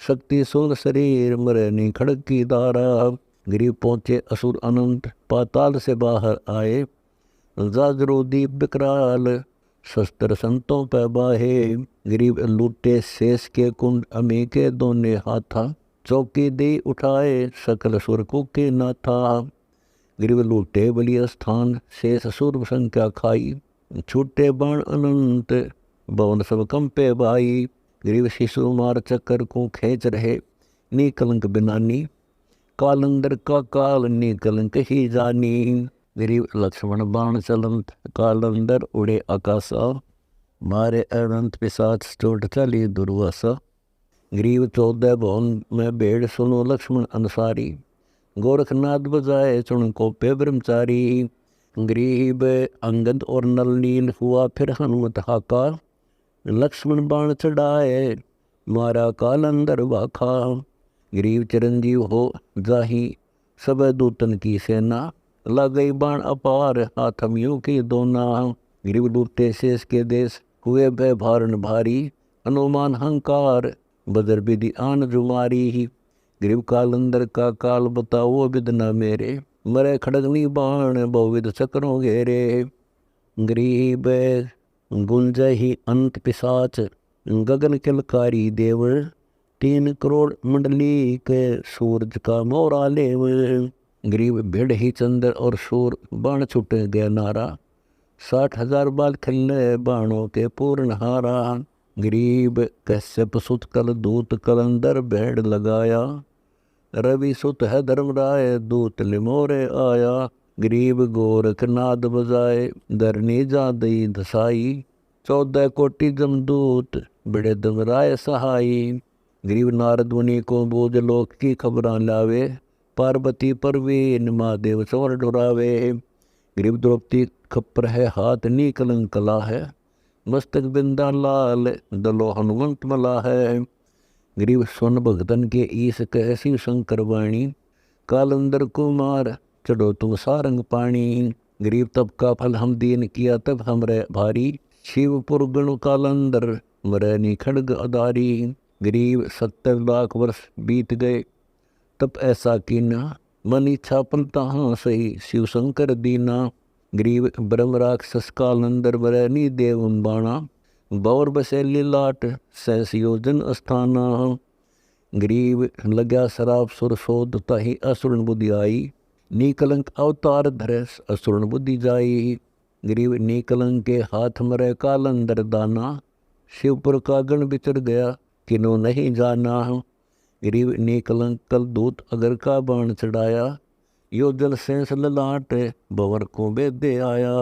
शक्ति सोल शरीर मरे नी खड़ग की धारा। गरीब पहुँचे असुर अनंत पाताल से बाहर आए, जाजरो दीप विकराल शस्त्र संतों पे बाहे। गरीब लूटे शेष के कुंड अमी के दोने हाथा, चौकी दी उठाए सकल सुर को के न था। गरीब लूटे बलि स्थान शेष सुर संख्या खाई, छूटे बाण अनंत भवन सब कंपे भाई। गरीब शिशु मार चक्कर को खेच रहे नी कलंक बिनानी, कालंदर का काल नी कलंक ही जानी। गरीब लक्ष्मण बाण चलंत कालंदर उड़े आकाशा, मारे अनंत पिशाच चोट चली दुर्वासा। गरीब 14 भवन में भेड़ सुनो लक्ष्मण अनुसारी, गोरखनाथ बजाए चुन को पे ब्रह्मचारी। गरीब अंगद और नल नील हुआ फिर हनुमत हाका, लक्ष्मण बाण चढ़ाए मारा कालंदर वाखा। गरीब चिरंजीव हो जाही सब दूतन की सेना, लग गई बाण अपार हाथमियों की दोना। गरीब लूटे शेष के देश हुए भय भारन भारी, अनुमान हंकार बदर विधि आन जुमारी। गरीब कालंदर का काल बताओ विदना मेरे, मरे खड़गनी बाण बहुविध चक्रों घेरे। गरीब गुंज ही अंत पिशाच गगन किलकारी देव, 3 करोड़ मंडली के सूरज का मोरा लेव। गरीब भिड़ ही चंद्र और सूर बाण छुट गया नारा, 60,000 बाल खिलने बाणों के पूर्ण हारा। गरीब कश्यप सुत कल दूत कलंदर भेड़ लगाया, रवि सुत है धर्मराय दूत लिमोरे आया। गरीब गोरख नाद बजाए धरनी जा दई धसाई, 14 कोटि जमदूत बड़े धर्मराय सहाई। गरीब नारद मुनि को बोझ लोक की खबरां लावे, पार्वती परवीन महादेव चवर डुरावे। गरीब द्रौपदी खप्पर है हाथ नी कलंक कला है, मस्तक बिंदा लाल दलो हनुमंत मला है। गरीब सुन भगतन के ईस कैसी शंकर वाणी, कालंदर कुमार चढ़ो तुम सारंग पाणी। गरीब तब का फल हम दीन किया तब हमरे भारी, शिवपुर गण कालंदर मरे नी खड़ग अदारी। गरीब 70 लाख वर्ष बीत गए तप ऐसा कीना, मन इच्छा पलता हाँ सही, शिव शंकर दीना। गरीब ब्रह्म राक्षस काल अंदर बरनी देव बाणा, बौर बसे लीलाट सहस योजन अस्थाना। गरीब लग्या शराब सुर शोध ताही असुरन बुद्धि आई, निकलंक अवतार धरे असुरन बुद्धि जाई। गरीब निकलंक के हाथ मरे कालंदर दाना, शिवपुर का गण बिचर गया किनो नहीं जाना। गरीब निकलंक कल दूत अगर का बाण चढ़ाया, यो जल सेंस ललाट बवर को बेदे आया।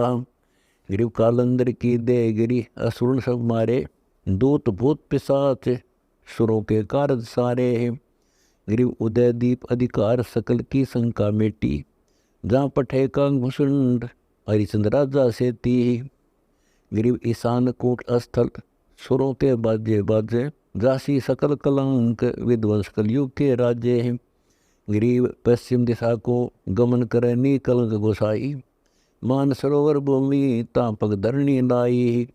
गरीब कालंदर की दे गिरी असुरन सब मारे, दूत भूत पिशाच सुरों के कारज सारे। गरीब उदय दीप अधिकार सकल की शंका मेटी, जहाँ पठे का घुसुंड हरिचंद राजा से ती। गरीब ईशान कोट स्थल सुरों के बाजे बाजे, जासी सकल कलंक विध्वंस कलयुग के राज्य। गरीब पश्चिम दिशा को गमन करे नी कलंक गोसाई, मान सरोवर भूमि तापक धरणी लाई।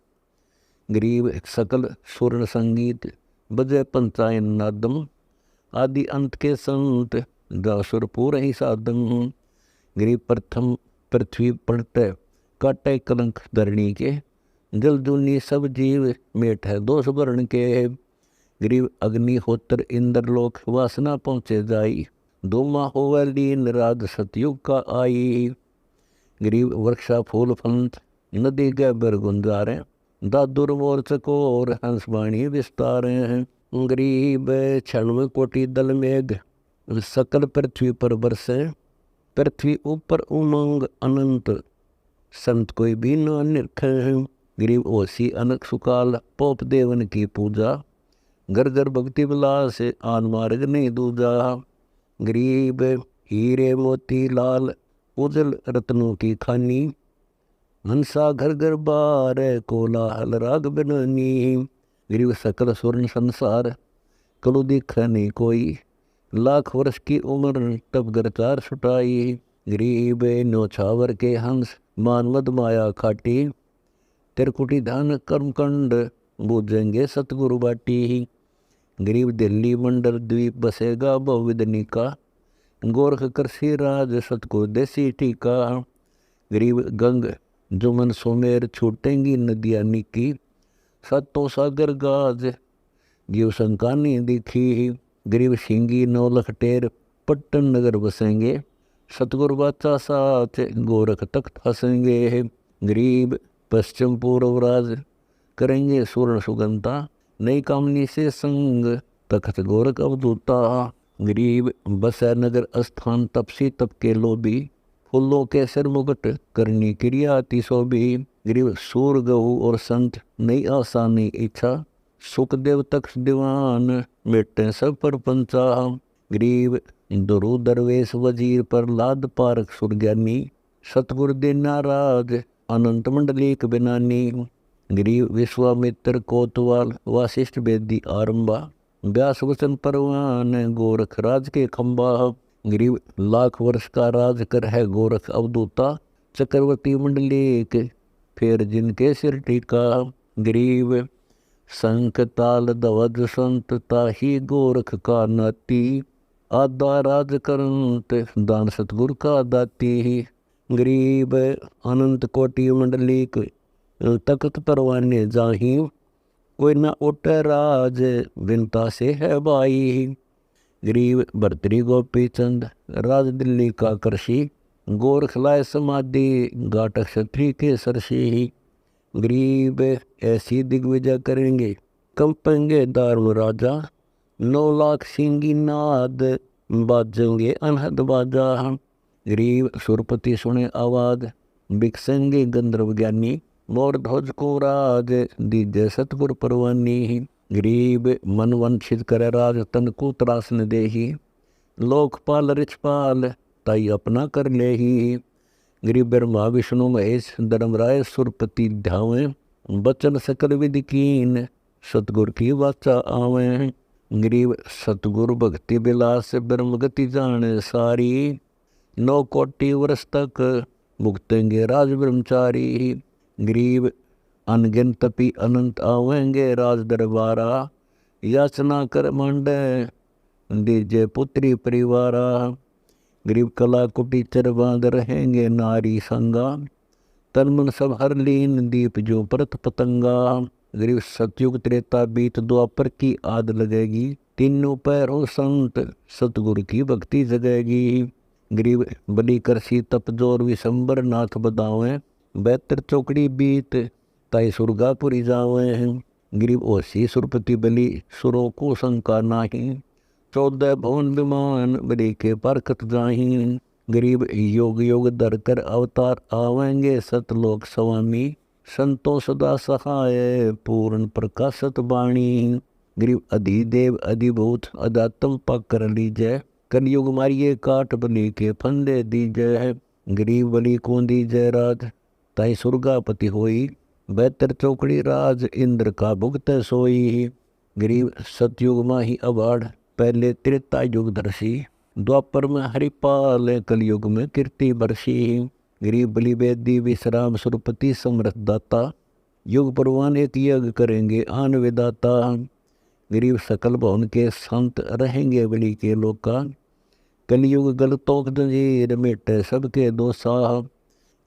गरीब सकल स्वर्ण संगीत बजे पंचायन नादम, आदि अंत के संत दासुरपुर ही साधम। गरीब प्रथम पृथ्वी पलटे काटे कलंक धरणी के, जल जूनी सब जीव मेट है दोष वर्ण के। गरीब अग्निहोत्र इंद्रलोक वासना पहुँचे जाई, धूमा होवे लीन राज सतयुग का आई। गरीब वर्षा फूल फंत नदी के बर गुंजारे, दादुर मोर चकोर हंसवाणी विस्तारे हैं। गरीब क्षण में कोटि दल मेघ सकल पृथ्वी पर बरसे, पृथ्वी ऊपर उमंग अनंत संत कोई भी न निरखे। गरीब ओसी अनक सुकाल पोप देवन की पूजा, घर घर भक्ति विलास आन मार्ग नहीं दूजा। गरीब हीरे मोती लाल उजल रत्नों की खानी, हंसा घर घर बार कोलाहल राग बनानी। गरीब सकल स्वर्ण संसार कलु दिखा नहीं कोई, लाख वर्ष की उम्र तब गरचार छुटाई। गरीब न्योछावर के हंस मान मद माया खाटी, तिरकुटी धन कर्मकंड बूझेंगे सतगुरु बाटी। गरीब दिल्ली मंडल द्वीप बसेगा बहुविधनी का, गोरख करसी राज सतगुरु देसी टीका। गरीब गंग जुमन सोमेर छूटेंगी नदियाँ निकी, सत्तो सागर गाज जीव शंका नहीं दिखी। गरीब सिंगी नौलख टेर पट्टन नगर बसेंगे, सतगुरु बाचा साथ गोरख तख्त हंसेंगे। गरीब पश्चिम पूर्व राज करेंगे स्वर्ण सुगंता, नई कामनी से संग तख्त गोरख अवधूता। गरीब बसै नगर स्थान तपसी तप के लोभी, फूलों के सिर मुकुट करनी क्रिया अति शोभी। गरीब सूर गहू और संत नई आशा नई इच्छा, सुखदेव तख्त दीवान मिटते सब पर पंचा। गरीब दुरु दरवेश वजीर पर लाद पारक सुरज्ञानी, सतगुरु देना राज अनंत मंडलीक बिनानी। गरीब विश्वामित्र कोतवाल वासिष्ठ बेदी आरंभा, व्यास वचन परवान गोरख राज के खंबा। गरीब लाख वर्ष का राज कर है गोरख अवधूता, चक्रवर्ती मंडलीक फिर जिनके सिर टीका। गरीब शंख ताल ध्वज संत ताही गोरख का नाती, आदा राज करंत दान सतगुरु का दाती। गरीब अनंत कोटि मंडलीक तख्त परवाने जाही, कोई न उठ राज विनता से है बाई। गरीब भर्तरी गोपी चंद राज दिल्ली का करशी, गोरख लाए समाधि घाटक क्षत्रिय के सरसी। गरीब ऐसी दिग्विजय करेंगे कंपेंगे दारुण राजा, 9 लाख सिंगी नाद बाजेंगे अनहद बाजा। गरीब सुरपति सुने आवाज बिकसेंगे गंधर्व ज्ञानी, मोर ध्वज को राज दीजे सतगुर परवानी। गरीब मन वंचित करे राज तन को त्रासन देही, लोकपाल रिछपाल ताई अपना कर ले ही। गरीब ब्रह्मा विष्णु महेश धर्मराय सुरपति ध्यावें, बचन सकल विधि कीन सतगुर की वाचा आवें। गरीब सतगुरु भक्ति विलास ब्रह्म गति जाने सारी, 9 कोटि वर्ष तक भुगतेंगे राज ब्रह्मचारी। गरीब अनगिन तपी अनंत आवेंगे राज दरबारा, याचना कर मांडे दीजे पुत्री परिवारा। गरीब कला कुटी चरबाद रहेंगे नारी संगा। तन मन सब हर लीन दीप जो परत पतंगा। गरीब सतयुग त्रेता बीत द्वापर की आद लगेगी। तीनों पैरों संत सतगुरु की भक्ति जगेगी। गरीब बलि करसी तप जोर विशंबर नाथ बदावें। 72 चौकड़ी बीत ताई सुरगापुरी जावें। गरीब ओसी सुरपति बलि सुरों को शंका नाही। 14 भवन विमान बलि के परखत जाही। गरीब योग योग धर कर अवतार आवेंगे सतलोक स्वामी। संतों सदा सहाय पूर्ण प्रकाशत बाणी। गरीब अधिदेव अधिभूत अदात्म पाकर लीजय। कलयुग मारिये काट बलि के फंदे दीजय। गरीब बलि को दीजय राज ताई सुरगापति होई। 72 चौकड़ी राज इंद्र का भुगत सोई। गरीब सतयुग माही अबाड़ पहले त्रेता युग दर्शी। द्वापर में हरिपाल कलयुग में कीर्ति बरसी। गरीब बलि बेदी विश्राम सुरपति समर्थ दाता। युग परवान एक यज्ञ करेंगे आन विदाता। गरीब सकल भवन के संत रहेंगे बलि के लोका। कलयुग गलतों जंजीर मिटे सबके दोषा।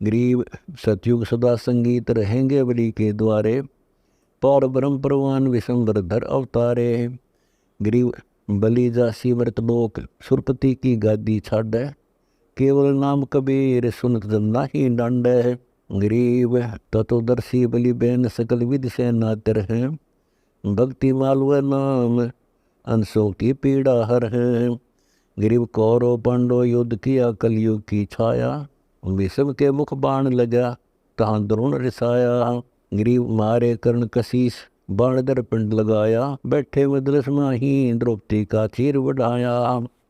गरीब सतयुग सदा संगीत रहेंगे बलि के द्वारे। पौर ब्रह्म परवान विशंबर धर अवतारे। गरीब बलि जासी मृत लोक सुरपति की गादी छाड़े। केवल नाम कबीर सुनत जन नाही डांडे। गरीब तत्वदर्शी बलि बेन सकल विधि से नातर हैं। भक्ति मालव नाम अंशों की पीड़ा हर है। गरीब कौरव पांडव युद्ध किया कलयुग की छाया। विषम के मुख बाण लगा तहाँ द्रोण रिसाया। गरीब मारे कर्ण कशीस बाणदर पिंड लगाया। बैठे मद्रस माही द्रौपदी का चीर बढ़ाया।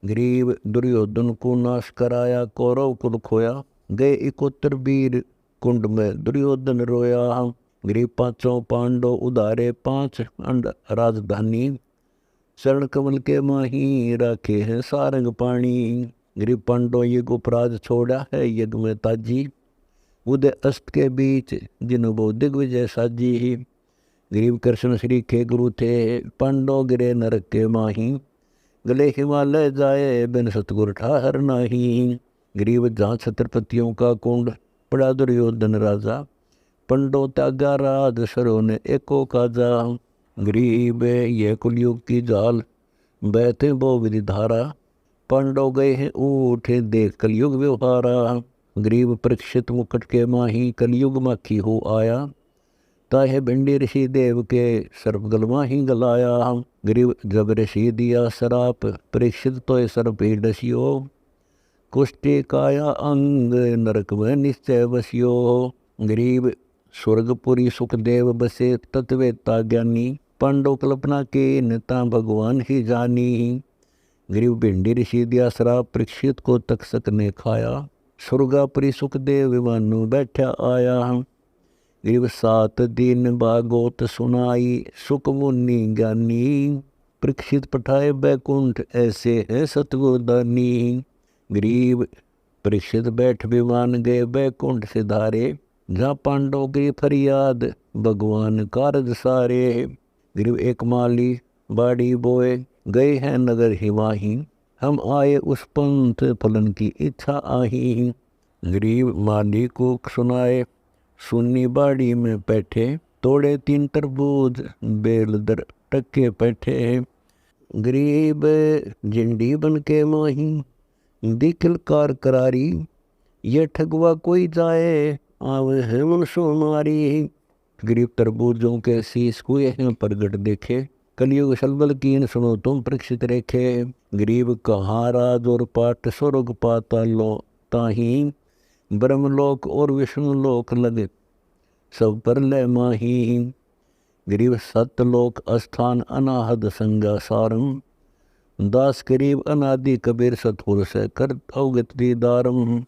गरीब दुर्योधन को नाश कराया कौरव कुल खोया। गए 71 वीर कुंड में दुर्योधन रोया। गरीब 5 पांडव उधारे 5 अंड राजधानी। शरण कमल के माही राखे हैं सारंग पाणी। गरीब पांडव युग उपराज छोड़ा है यज्ञ में ताजी। उदय अस्त के बीच जिन्हों वो दिग्विजय साजी। गरीब कृष्ण श्री के गुरु थे पांडव गिरे नरक के माही। गले हिमालय जाए बिन सतगुर ठाहर नाही। गरीब जहाँ छत्रपतियों का कुंड पड़ा दुर्योधन राजा। पंडो त्यागा राज सरो ने एको काजा। गरीब ये कुलयुग की जाल बहते बो विधि धारा। पांडव गए हैं ऊठे देख कलयुग व्यवहारा। गरीब परीक्षित मुकुट के माही कलयुग माखी हो आया। ताहे भिंडी ऋषि देव के सर्प गलमा ही गलाया। गरीब जब ऋषि दिया सराप परीक्षित तो सर्प ही डसियो। कुष्टि काया अंग नरक में निश्चय बसियो। गरीब स्वर्गपुरी सुखदेव बसे तत्वेता ज्ञानी। पांडव कल्पना के नेता भगवान ही जानी। गरीब भिंडी ऋषि दिया सराप परीक्षित को तक्षक ने खाया। स्वर्गापुरी सुखदेव विमानु बैठा आया। गरीब 7 दिन भागवत सुनाई सुख मुनि ज्ञानी। परीक्षित पठाए बैकुंठ ऐसे है सतगुरदानी। गरीब परीक्षित बैठ विमान गए बैकुंठ से धारे। जहाँ पांडव की फरियाद भगवान कारज सारे। गरीब एक माली बाड़ी बोए गए हैं नगर हिमाही। हम आए उस पंथ फलन की इच्छा आही। गरीब माली को सुनाए सुन्नी बाड़ी में बैठे। तोड़े 3 तरबूज बेल दर टक्के बैठे। गरीब जिंडी बन के माही दिखल कार करारी। ये ठगवा कोई जाए आवे है मनसो मारी। गरीब तरबूजों के शीश कुए हैं प्रगट देखे। कलयुग सलबल कीन सुनो तुम परीक्षित रेखे। गरीब कहाँ राज और पाठ स्वर्ग पातालों ताही। ब्रह्मलोक और विष्णुलोक लगे सब पर लय माही। गरीब सतलोक अस्थान अनाहद संगा सारम। दास गरीब अनादि कबीर सतपुर से कर अवगत दीदारम।